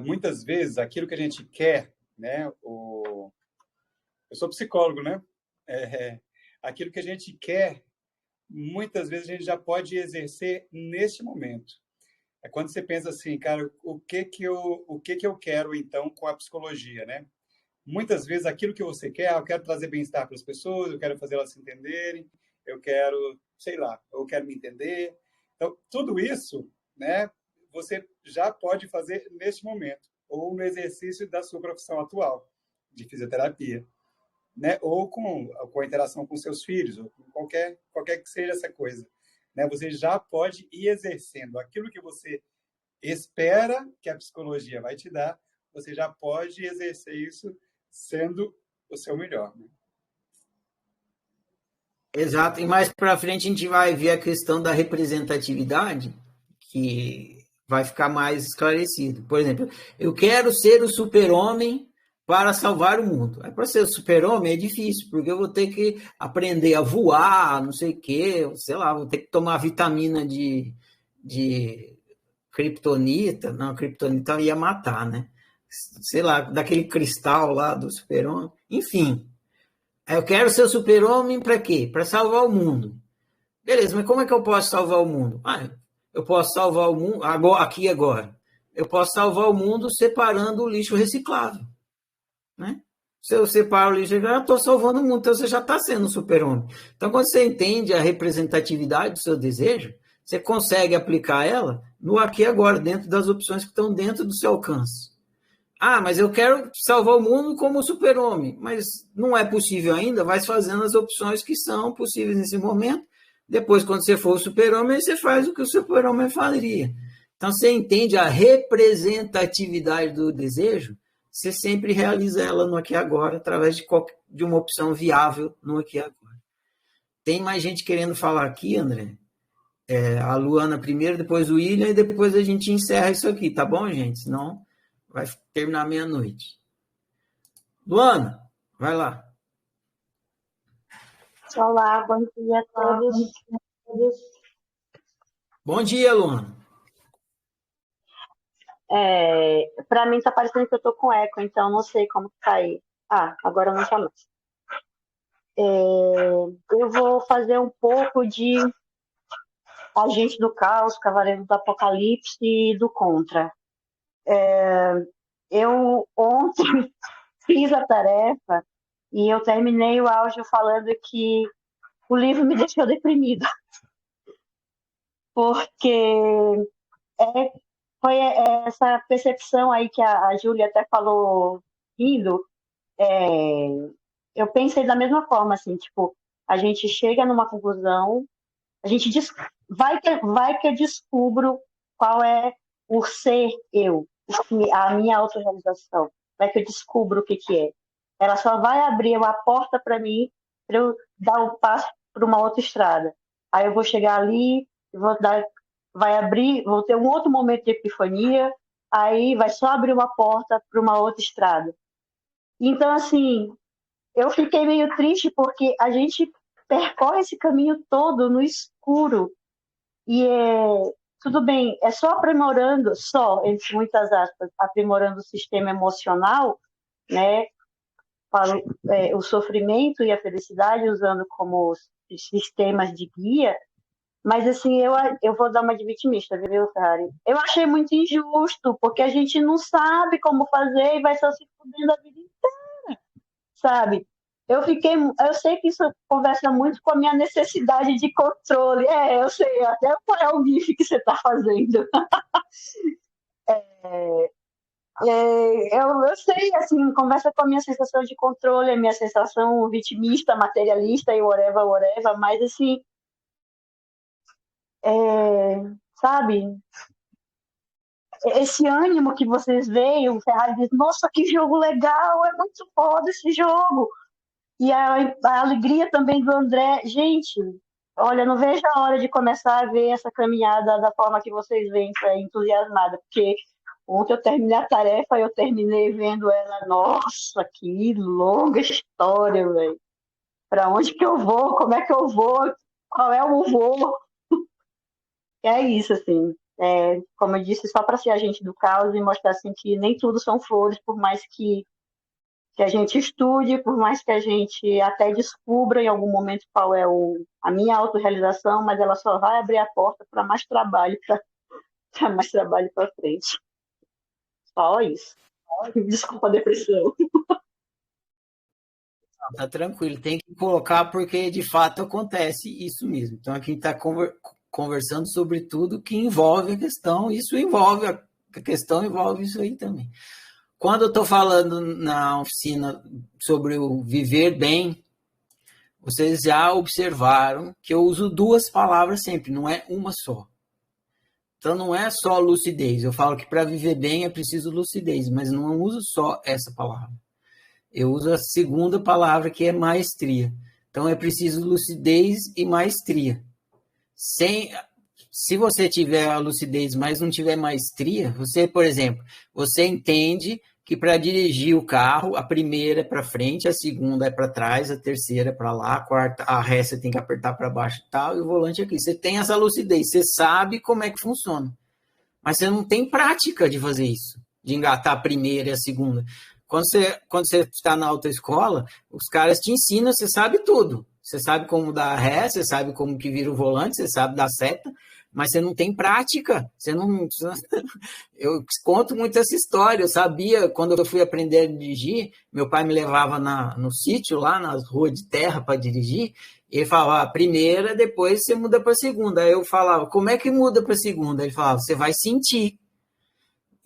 [SPEAKER 3] muitas vezes aquilo que a gente quer, né? Eu sou psicólogo, né? Aquilo que a gente quer, muitas vezes a gente já pode exercer neste momento. É quando você pensa assim, cara, o que que eu quero então com a psicologia, né? Muitas vezes aquilo que você quer, eu quero trazer bem-estar para as pessoas, eu quero fazer elas se entenderem, eu quero, sei lá, eu quero me entender. Então, tudo isso, né? Você já pode fazer neste momento. ou no exercício da sua profissão atual, de fisioterapia, né? Ou com a interação com seus filhos, ou com qualquer que seja essa coisa, né? Você já pode ir exercendo aquilo que você espera que a psicologia vai te dar, você já pode exercer isso sendo o seu melhor, né?
[SPEAKER 1] Exato, e mais para frente a gente vai ver a questão da representatividade, que vai ficar mais esclarecido. Por exemplo, eu quero ser o super-homem para salvar o mundo. Para ser o super-homem é difícil, porque eu vou ter que aprender a voar, não sei o quê, sei lá, vou ter que tomar vitamina de criptonita. Não, a criptonita ia matar, né? Sei lá, daquele cristal lá do super-homem. Enfim, eu quero ser o super-homem para quê? Para salvar o mundo. Beleza, mas como é que eu posso salvar o mundo? Eu posso salvar o mundo aqui e agora. Eu posso salvar o mundo separando o lixo reciclável, né? Se eu separo o lixo reciclável, eu estou salvando o mundo. Então você já está sendo um super-homem. Então, quando você entende a representatividade do seu desejo, você consegue aplicar ela no aqui e agora, dentro das opções que estão dentro do seu alcance. Mas eu quero salvar o mundo como super-homem, mas não é possível ainda, vai fazendo as opções que são possíveis nesse momento. Depois, quando você for o super-homem, você faz o que o super-homem faria. Então, você entende a representatividade do desejo, você sempre realiza ela no aqui e agora, através de uma opção viável no aqui e agora. Tem mais gente querendo falar aqui, André? A Luana primeiro, depois o William, e depois a gente encerra isso aqui, tá bom, gente? Senão vai terminar meia-noite. Luana, vai lá.
[SPEAKER 7] Olá, bom dia a todos.
[SPEAKER 1] Bom dia, Luana.
[SPEAKER 7] Para mim está parecendo que eu estou com eco, então não sei como que tá aí. Agora não está mais. Eu vou fazer um pouco de Agente do Caos, Cavaleiro do Apocalipse e do Contra. Eu ontem fiz a tarefa e eu terminei o áudio falando que o livro me deixou deprimida. Porque foi essa percepção aí que a Júlia até falou rindo. Eu pensei da mesma forma, assim, tipo, a gente chega numa conclusão, a gente vai que eu descubro qual é o ser eu, a minha autorrealização, vai que eu descubro o que é. Ela só vai abrir uma porta para mim, para eu dar um passo para uma outra estrada. Aí eu vou chegar ali, vou ter um outro momento de epifania, aí vai só abrir uma porta para uma outra estrada. Então, assim, eu fiquei meio triste porque a gente percorre esse caminho todo no escuro. E tudo bem, é só aprimorando, entre muitas aspas, aprimorando o sistema emocional, né? Para o sofrimento e a felicidade, usando como sistemas de guia. Mas, assim, eu vou dar uma de vitimista, viu, Ferrari? Eu achei muito injusto, porque a gente não sabe como fazer e vai só se fudendo a vida inteira, sabe? Eu sei que isso conversa muito com a minha necessidade de controle. Eu sei, até qual é o GIF que você está fazendo. Eu sei, assim, conversa com a minha sensação de controle, a minha sensação vitimista, materialista e whatever, mas, assim, sabe, esse ânimo que vocês veem, o Ferrari diz, nossa, que jogo legal, é muito foda esse jogo, e a alegria também do André, gente, olha, não vejo a hora de começar a ver essa caminhada da forma que vocês veem, entusiasmada, porque ontem eu terminei a tarefa e eu terminei vendo ela, nossa, que longa história, velho, pra onde que eu vou, como é que eu vou, qual é o voo. É isso, assim, como eu disse, só para ser agente do caos e mostrar assim, que nem tudo são flores, por mais que a gente estude, por mais que a gente até descubra em algum momento qual é a minha autorrealização, mas ela só vai abrir a porta para mais trabalho, para mais trabalho para frente. Só isso. Desculpa a depressão.
[SPEAKER 1] Tá tranquilo, tem que colocar porque de fato acontece isso mesmo. Então aqui está conversando sobre tudo que envolve a questão, isso envolve A questão envolve isso aí também. Quando eu estou falando na oficina sobre o viver bem, vocês já observaram que eu uso 2 palavras sempre, não é uma só. Então, não é só lucidez. Eu falo que para viver bem é preciso lucidez, mas não uso só essa palavra. Eu uso a segunda palavra, que é maestria. Então, é preciso lucidez e maestria. Se você tiver a lucidez, mas não tiver maestria, você, por exemplo, você entende que para dirigir o carro, a primeira é para frente, a segunda é para trás, a terceira é para lá, a quarta, a ré você tem que apertar para baixo e tal, e o volante aqui. Você tem essa lucidez, você sabe como é que funciona. Mas você não tem prática de fazer isso, de engatar a primeira e a segunda. Quando você está na autoescola, os caras te ensinam, você sabe tudo. Você sabe como dar ré, você sabe como que vira o volante, você sabe dar seta, mas você não tem prática. Eu conto muito essa história. Eu sabia, quando eu fui aprender a dirigir, meu pai me levava no sítio, lá nas ruas de terra para dirigir, e ele falava, a primeira, depois você muda para a segunda. Aí eu falava, como é que muda para a segunda? Ele falava, você vai sentir.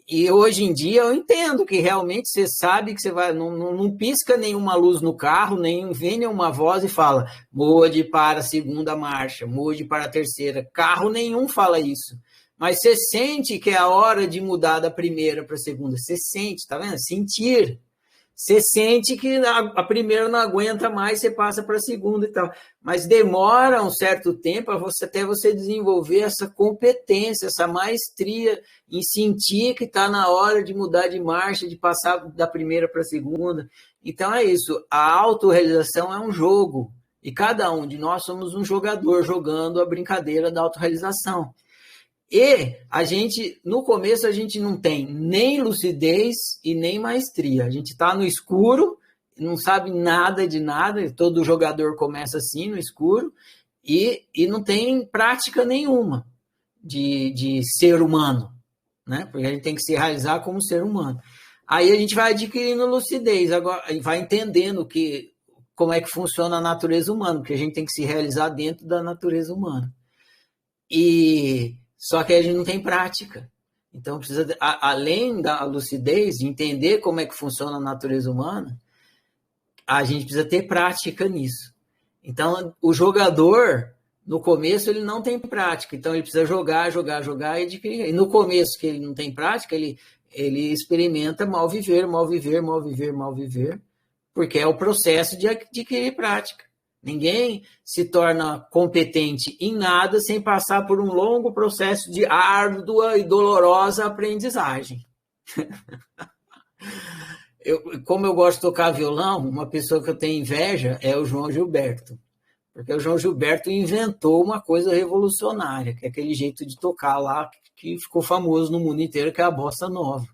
[SPEAKER 1] E hoje em dia eu entendo que realmente você sabe que você vai, não pisca nenhuma luz no carro, nem vem nenhuma voz e fala, mude para a segunda marcha, mude para a terceira. Carro nenhum fala isso. Mas você sente que é a hora de mudar da primeira para a segunda. Você sente, tá vendo? Sentir. Você sente que a primeira não aguenta mais, você passa para a segunda e tal. Mas demora um certo tempo até você desenvolver essa competência, essa maestria em sentir que está na hora de mudar de marcha, de passar da primeira para a segunda. Então é isso, a autorrealização é um jogo. E cada um de nós somos um jogador jogando a brincadeira da autorrealização. E no começo, a gente não tem nem lucidez e nem maestria. A gente está no escuro, não sabe nada de nada, todo jogador começa assim, no escuro, e não tem prática nenhuma de ser humano, né? Porque a gente tem que se realizar como ser humano. Aí a gente vai adquirindo lucidez, agora vai entendendo como é que funciona a natureza humana, porque a gente tem que se realizar dentro da natureza humana. Só que a gente não tem prática. Então, precisa, além da lucidez, de entender como é que funciona a natureza humana, a gente precisa ter prática nisso. Então, o jogador, no começo, ele não tem prática. Então, ele precisa jogar e adquirir. E no começo, que ele não tem prática, ele experimenta mal viver, porque é o processo de adquirir prática. Ninguém se torna competente em nada sem passar por um longo processo de árdua e dolorosa aprendizagem. Como eu gosto de tocar violão, uma pessoa que eu tenho inveja é o João Gilberto. Porque o João Gilberto inventou uma coisa revolucionária, que é aquele jeito de tocar lá que ficou famoso no mundo inteiro, que é a bossa nova.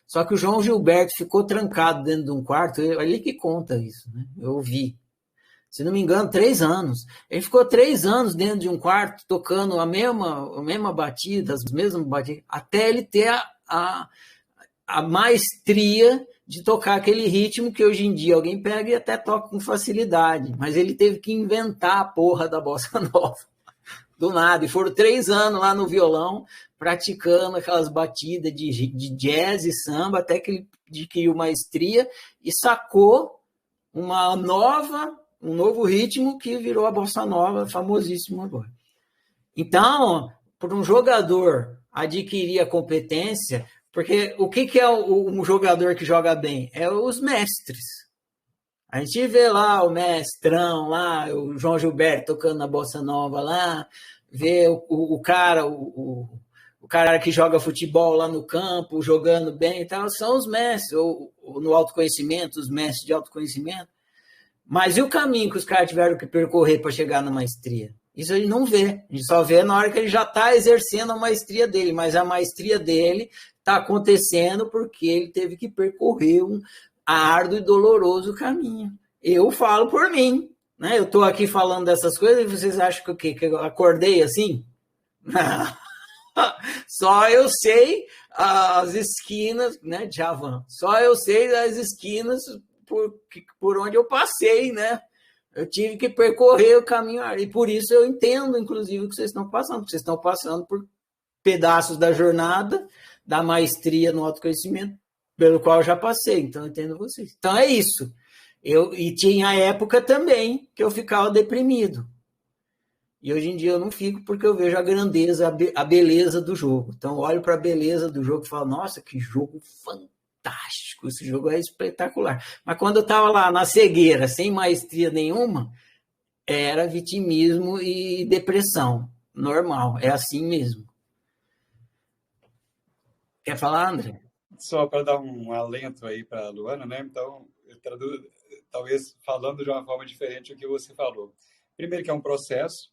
[SPEAKER 1] Só que o João Gilberto ficou trancado dentro de um quarto, ele que conta isso, né? Eu ouvi. Se não me engano, 3 anos. Ele ficou 3 anos dentro de um quarto, tocando a mesma batida, as mesmas batidas, até ele ter a maestria de tocar aquele ritmo que hoje em dia alguém pega e até toca com facilidade. Mas ele teve que inventar a porra da bossa nova, do nada. E foram 3 anos lá no violão, praticando aquelas batidas de jazz e samba, até que ele adquiriu maestria e sacou um novo ritmo que virou a bossa nova, famosíssimo agora. Então, para um jogador adquirir a competência, porque o que é um jogador que joga bem? É os mestres. A gente vê lá o mestrão, lá, o João Gilberto tocando a bossa nova lá, vê o cara que joga futebol lá no campo, jogando bem e tal, são os mestres, ou no autoconhecimento, os mestres de autoconhecimento. Mas e o caminho que os caras tiveram que percorrer para chegar na maestria? Isso a gente não vê. A gente só vê na hora que ele já está exercendo a maestria dele. Mas a maestria dele está acontecendo porque ele teve que percorrer um árduo e doloroso caminho. Eu falo por mim, né? Eu estou aqui falando dessas coisas e vocês acham que o quê? Que eu acordei assim? Não. Só eu sei as esquinas, né, Djavan? Só eu sei as esquinas por onde eu passei, né? Eu tive que percorrer o caminho, e por isso eu entendo, inclusive, o que vocês estão passando, porque vocês estão passando por pedaços da jornada, da maestria no autoconhecimento, pelo qual eu já passei, então eu entendo vocês. Então é isso. E tinha época também que eu ficava deprimido. E hoje em dia eu não fico porque eu vejo a grandeza, a beleza do jogo. Então eu olho para a beleza do jogo e falo, nossa, que jogo fantástico, esse jogo é espetacular. Mas quando eu estava lá na cegueira, sem maestria nenhuma, era vitimismo e depressão. Normal, é assim mesmo. Quer falar, André?
[SPEAKER 3] Só para dar um alento aí para a Luana, né? Então, talvez falando de uma forma diferente o que você falou. Primeiro que é um processo,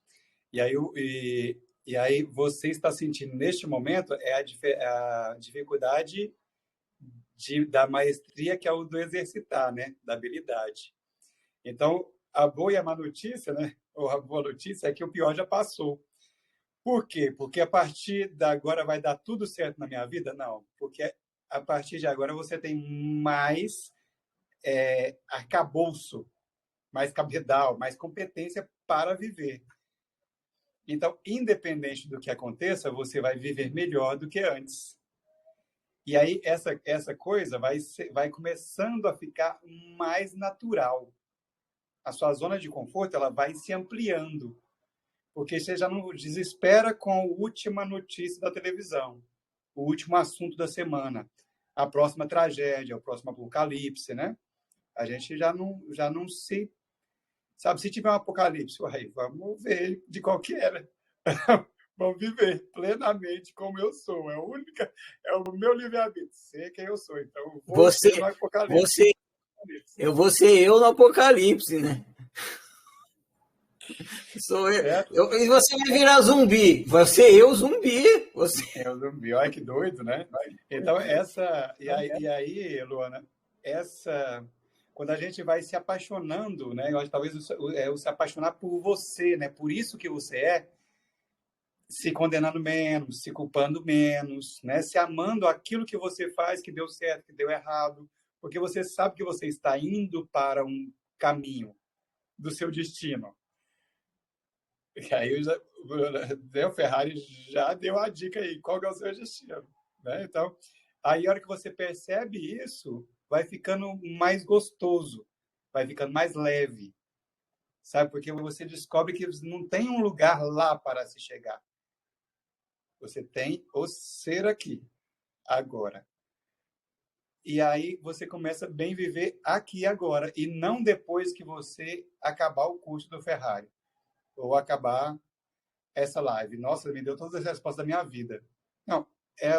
[SPEAKER 3] e aí você está sentindo neste momento a dificuldade da maestria, que é o do exercitar, né? Da habilidade. Então, a boa e a má notícia, né? Ou a boa notícia é que o pior já passou. Por quê? Porque a partir de agora vai dar tudo certo na minha vida? Não, porque a partir de agora você tem mais arcabouço, mais cabedal, mais competência para viver. Então, independente do que aconteça, você vai viver melhor do que antes. E aí essa coisa vai começando a ficar mais natural. A sua zona de conforto ela vai se ampliando, porque você já não desespera com a última notícia da televisão, o último assunto da semana, a próxima tragédia, o próximo apocalipse, né? A gente já não se... Sabe, se tiver um apocalipse, vamos ver de qual que era. Vamos viver plenamente como eu sou. É o meu livre-arbítrio, ser quem eu sou. Então, vou ser no apocalipse.
[SPEAKER 1] Eu vou ser eu no apocalipse, né? Sou eu. E você vai virar zumbi. Vai ser eu zumbi. Você
[SPEAKER 3] é o zumbi. Olha que doido, né? Então, e aí, Luana, quando a gente vai se apaixonando, né? Eu acho que talvez o se apaixonar por você, né? Por isso que você é, se condenando menos, se culpando menos, né? Se amando aquilo que você faz que deu certo, que deu errado, porque você sabe que você está indo para um caminho do seu destino. E aí o Ferrari já deu a dica aí, qual é o seu destino, né? Então, aí a hora que você percebe isso, vai ficando mais gostoso, vai ficando mais leve, sabe? Porque você descobre que não tem um lugar lá para se chegar. Você tem o ser aqui, agora. E aí você começa a bem viver aqui e agora, e não depois que você acabar o curso do Ferrari, ou acabar essa live. Nossa, me deu todas as respostas da minha vida. Não, é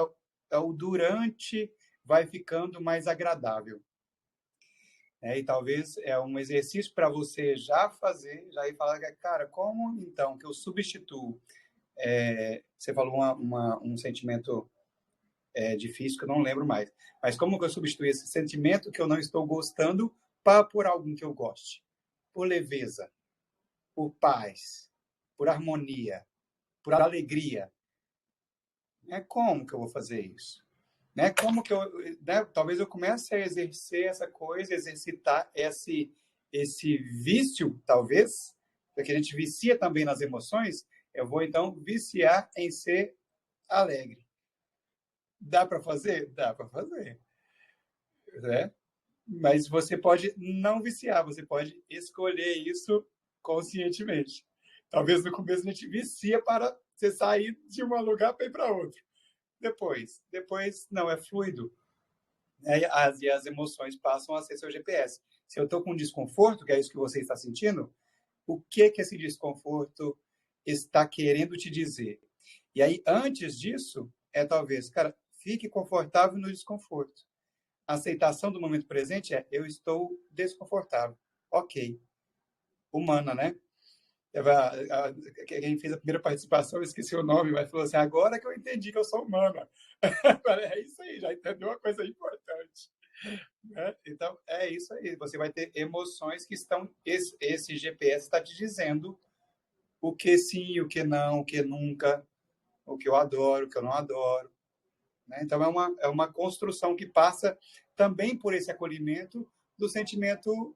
[SPEAKER 3] o durante vai ficando mais agradável. E talvez é um exercício para você já fazer, já ir falar, cara, como então que eu substituo? Você falou um sentimento difícil que eu não lembro mais. Mas como que eu substituo esse sentimento que eu não estou gostando por algo que eu goste? Por leveza, por paz, por harmonia, por alegria. Como que eu vou fazer isso? Como que talvez eu comece a exercer essa coisa, exercitar esse vício, talvez, porque a gente vicia também nas emoções, eu vou, então, viciar em ser alegre. Dá para fazer? Dá para fazer. Né? Mas você pode não viciar, você pode escolher isso conscientemente. Talvez no começo a gente vicia para você sair de um lugar para ir para outro. Depois não, é fluido. E as emoções passam a ser seu GPS. Se eu estou com desconforto, que é isso que você está sentindo, o que esse desconforto está querendo te dizer? E aí, antes disso, talvez, cara, fique confortável no desconforto. A aceitação do momento presente eu estou desconfortável. Ok. Humana, né? Quem fez a primeira participação, eu esqueci o nome, mas falou assim, agora que eu entendi que eu sou humana. É isso aí, já entendeu uma coisa importante. Né? Então, é isso aí. Você vai ter emoções que estão... Esse GPS está te dizendo o que sim, o que não, o que nunca, o que eu adoro, o que eu não adoro. Né? Então, é uma construção que passa também por esse acolhimento do sentimento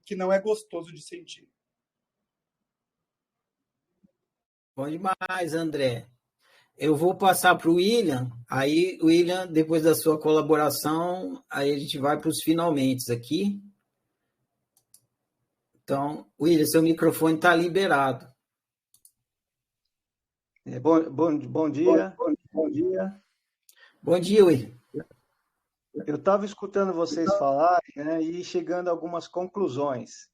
[SPEAKER 3] que não é gostoso de sentir.
[SPEAKER 1] Bom demais, André. eu vou passar para o William, aí, William, depois da sua colaboração, aí a gente vai para os finalmente aqui. Então, William, seu microfone está liberado.
[SPEAKER 2] Bom dia. Bom dia.
[SPEAKER 1] Bom dia, William.
[SPEAKER 2] Eu estava escutando vocês falarem, né, e chegando a algumas conclusões.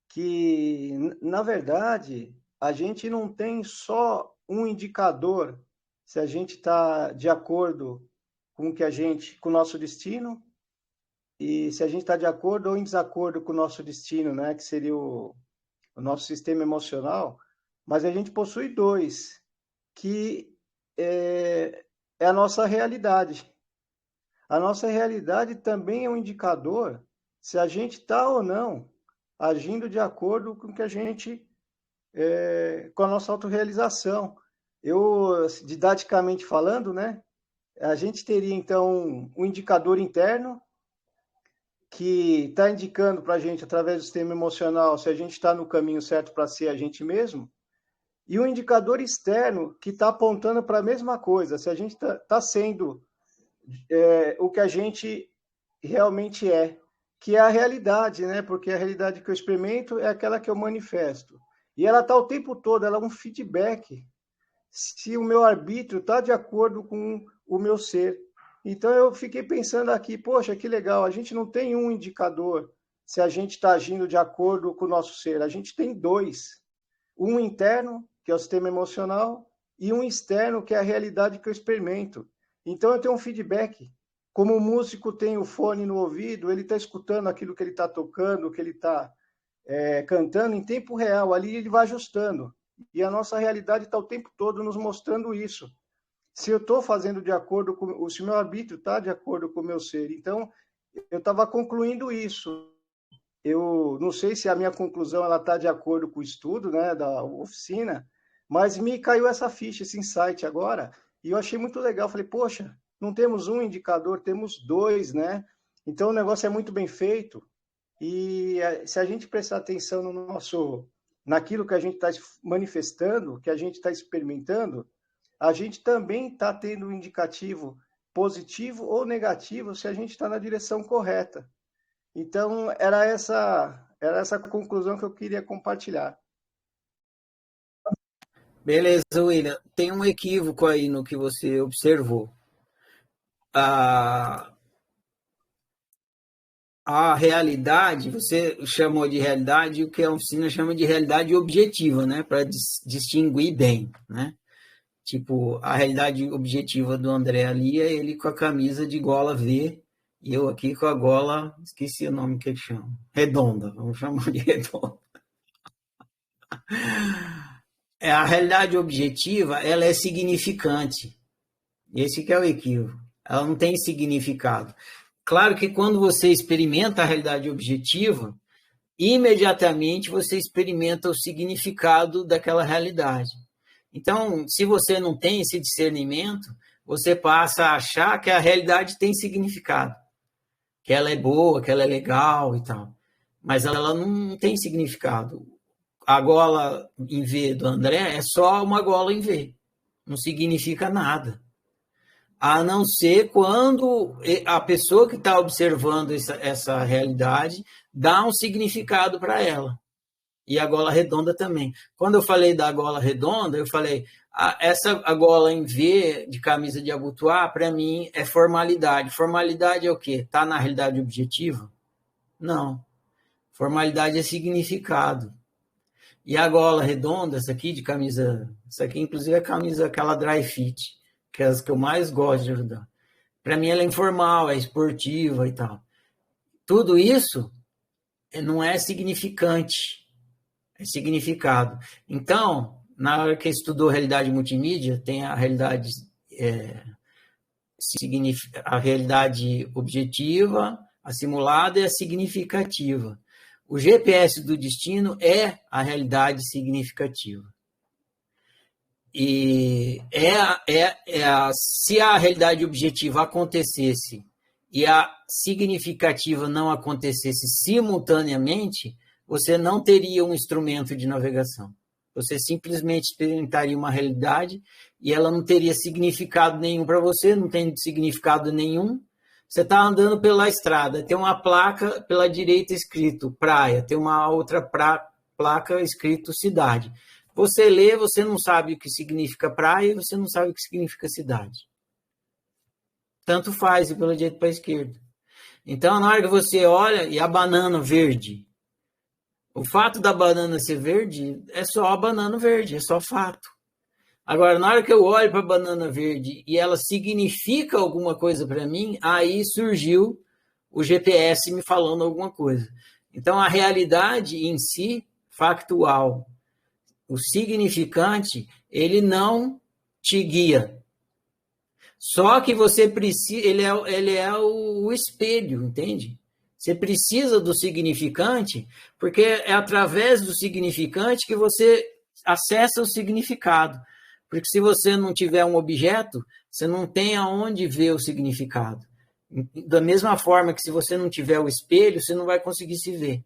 [SPEAKER 2] Que, na verdade, a gente não tem só um indicador se a gente está de acordo com com o nosso destino, e se a gente está de acordo ou em desacordo com o nosso destino, né, que seria o nosso sistema emocional, mas a gente possui dois, que é a nossa realidade. A nossa realidade também é um indicador se a gente está ou não agindo de acordo com que a gente, com a nossa autorrealização. Eu, didaticamente falando, né, a gente teria, então, um indicador interno que está indicando para a gente, através do sistema emocional, se a gente está no caminho certo para ser a gente mesmo, e um indicador externo que está apontando para a mesma coisa, se a gente está sendo o que a gente realmente é, que é a realidade, né? Porque a realidade que eu experimento é aquela que eu manifesto. E ela está o tempo todo, ela é um feedback. Se o meu arbítrio está de acordo com o meu ser. Então eu fiquei pensando aqui, poxa, que legal, a gente não tem um indicador se a gente está agindo de acordo com o nosso ser. A gente tem dois. Um interno, que é o sistema emocional, e um externo, que é a realidade que eu experimento. Então eu tenho um feedback. Como o músico tem o fone no ouvido, ele está escutando aquilo que ele está tocando, que ele está cantando em tempo real, ali ele vai ajustando. E a nossa realidade está o tempo todo nos mostrando isso. Se eu estou fazendo de acordo com... Se o meu arbítrio está de acordo com o meu ser. Então, eu estava concluindo isso. Eu não sei se a minha conclusão está de acordo com o estudo, né, da oficina, mas me caiu essa ficha, esse insight agora, e eu achei muito legal. Falei, poxa, não temos um indicador, temos dois, né? Então, o negócio é muito bem feito. E se a gente prestar atenção naquilo que a gente está manifestando, que a gente está experimentando, a gente também está tendo um indicativo positivo ou negativo se a gente está na direção correta. Então, era essa conclusão que eu queria compartilhar.
[SPEAKER 1] Beleza, William. Tem um equívoco aí no que você observou. A realidade, você chamou de realidade, o que a oficina chama de realidade objetiva, né? Para distinguir bem, né? Tipo, a realidade objetiva do André ali é ele com a camisa de gola V e eu aqui com a gola, esqueci o nome que ele chama, redonda, vamos chamar de redonda. A realidade objetiva, ela é significante. Esse que é o equívoco. Ela não tem significado. Claro que quando você experimenta a realidade objetiva, imediatamente você experimenta o significado daquela realidade. Então, se você não tem esse discernimento, você passa a achar que a realidade tem significado, que ela é boa, que ela é legal e tal. Mas ela não tem significado. A gola em V do André é só uma gola em V. Não significa nada. A não ser quando a pessoa que está observando essa realidade dá um significado para ela. E a gola redonda também. Quando eu falei da gola redonda, eu falei, a gola em V de camisa de abotoar, para mim, é formalidade. Formalidade é o quê? Está na realidade objetiva? Não. Formalidade é significado. E a gola redonda, essa aqui de camisa, essa aqui inclusive é a camisa, aquela dry fit, que é as que eu mais gosto de ajudar. Para mim ela é informal, é esportiva e tal. Tudo isso não é significante, é significado. Então, na hora que estudou realidade multimídia, tem a realidade, a realidade objetiva, a simulada e a significativa. O GPS do destino é a realidade significativa. E se a realidade objetiva acontecesse e a significativa não acontecesse simultaneamente, você não teria um instrumento de navegação. Você simplesmente experimentaria uma realidade e ela não teria significado nenhum para você, não tem significado nenhum. Você está andando pela estrada, tem uma placa pela direita escrito praia, tem uma outra placa escrito cidade. Você lê, você não sabe o que significa praia, você não sabe o que significa cidade. Tanto faz ir pela direita para a esquerda. Então, na hora que você olha, e a banana verde, o fato da banana ser verde é só a banana verde, é só fato. Agora, na hora que eu olho para a banana verde e ela significa alguma coisa para mim, aí surgiu o GPS me falando alguma coisa. Então, a realidade em si, factual, o significante, ele não te guia. Só que você precisa, ele é o espelho, entende? Você precisa do significante, porque é através do significante que você acessa o significado. Porque se você não tiver um objeto, você não tem aonde ver o significado. Da mesma forma que se você não tiver o espelho, você não vai conseguir se ver.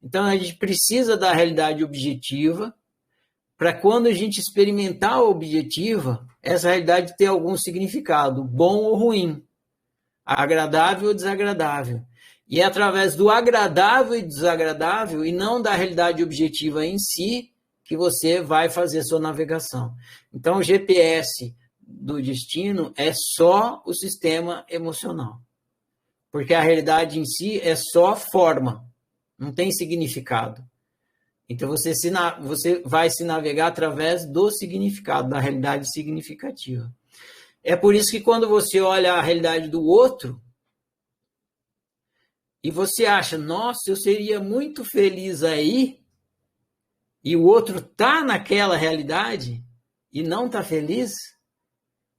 [SPEAKER 1] Então, a gente precisa da realidade objetiva, para quando a gente experimentar a objetiva, essa realidade ter algum significado, bom ou ruim, agradável ou desagradável. E é através do agradável e desagradável, e não da realidade objetiva em si, que você vai fazer sua navegação. Então, o GPS do destino é só o sistema emocional. Porque a realidade em si é só forma, não tem significado. Então, você vai se navegar através do significado, da realidade significativa. É por isso que quando você olha a realidade do outro, e você acha, nossa, eu seria muito feliz aí, e o outro está naquela realidade e não está feliz,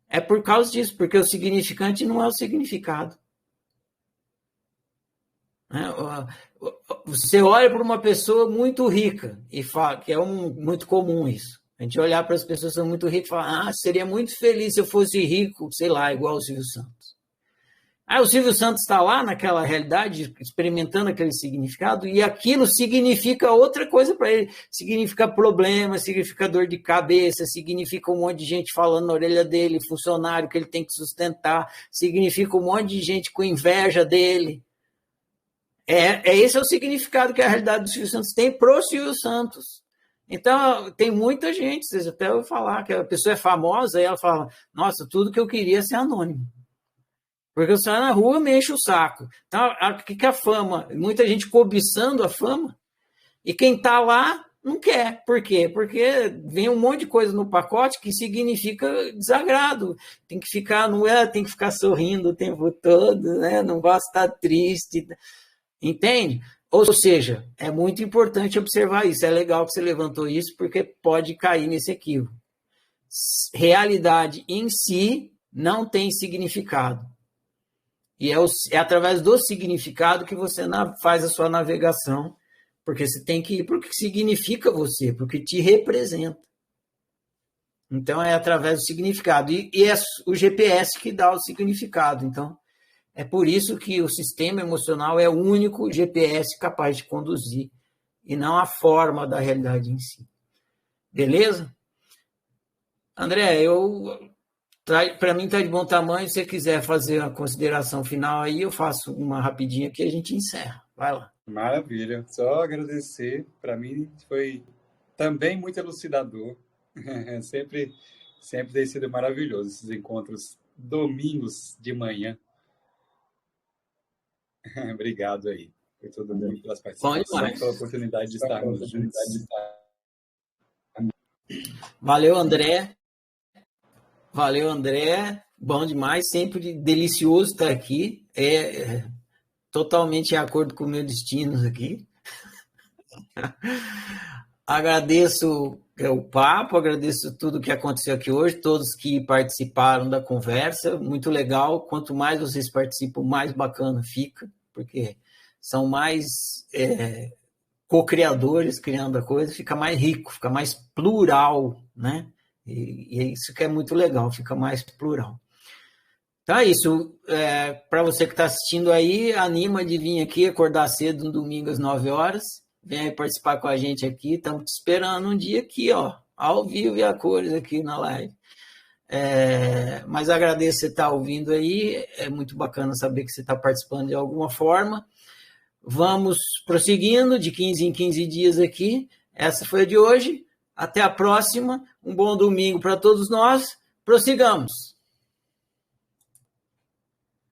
[SPEAKER 1] é por causa disso, porque o significante não é o significado. Você olha para uma pessoa muito rica, e fala, que é muito comum isso. A gente olhar para as pessoas que são muito ricas e falar, seria muito feliz se eu fosse rico, sei lá, igual o Silvio Santos. O Silvio Santos está lá naquela realidade, experimentando aquele significado, e aquilo significa outra coisa para ele. Significa problema, significa dor de cabeça, significa um monte de gente falando na orelha dele, funcionário que ele tem que sustentar, significa um monte de gente com inveja dele. Esse é o significado que a realidade do Silvio Santos tem pro Silvio Santos. Então, tem muita gente, vocês até vão falar que a pessoa é famosa, e ela fala, nossa, tudo que eu queria é ser anônimo. Porque eu saio na rua, me enche o saco. Então, o que é a fama? Muita gente cobiçando a fama, e quem está lá não quer. Por quê? Porque vem um monte de coisa no pacote que significa desagrado. Tem que ficar, tem que ficar sorrindo o tempo todo, né? Não gosta de estar triste. Entende? Ou seja, é muito importante observar isso. É legal que você levantou isso, porque pode cair nesse equívoco. Realidade em si não tem significado. E é através do significado que você faz a sua navegação, porque você tem que ir para o que significa você, porque te representa. Então, é através do significado. E é o GPS que dá o significado. Então, é por isso que o sistema emocional é o único GPS capaz de conduzir, e não a forma da realidade em si. Beleza? André, para mim está de bom tamanho. Se você quiser fazer a consideração final aí, eu faço uma rapidinha que a gente encerra. Vai lá.
[SPEAKER 3] Maravilha. Só agradecer. Para mim foi também muito elucidador. Sempre tem sido maravilhoso esses encontros domingos de manhã. Obrigado aí por todo mundo, pelas participações, pela oportunidade de estarmos juntos.
[SPEAKER 1] Valeu, André. Valeu, André. Bom demais, sempre delicioso estar aqui. Totalmente em acordo com o meu destino aqui. Agradeço o papo, agradeço tudo que aconteceu aqui hoje, todos que participaram da conversa, muito legal. Quanto mais vocês participam, mais bacana fica, porque são mais co-criadores criando a coisa, fica mais rico, fica mais plural, né? E é isso que é muito legal, fica mais plural. Então é isso. Para você que está assistindo aí, anima de vir aqui, acordar cedo no domingo às 9 horas. vem aí participar com a gente aqui. Estamos te esperando um dia aqui, ó, ao vivo e a cores aqui na live. Mas agradeço você estar ouvindo aí, é muito bacana saber que você está participando de alguma forma. Vamos prosseguindo de 15 em 15 dias aqui. Essa foi a de hoje. Até a próxima. Um bom domingo para todos nós. Prossigamos.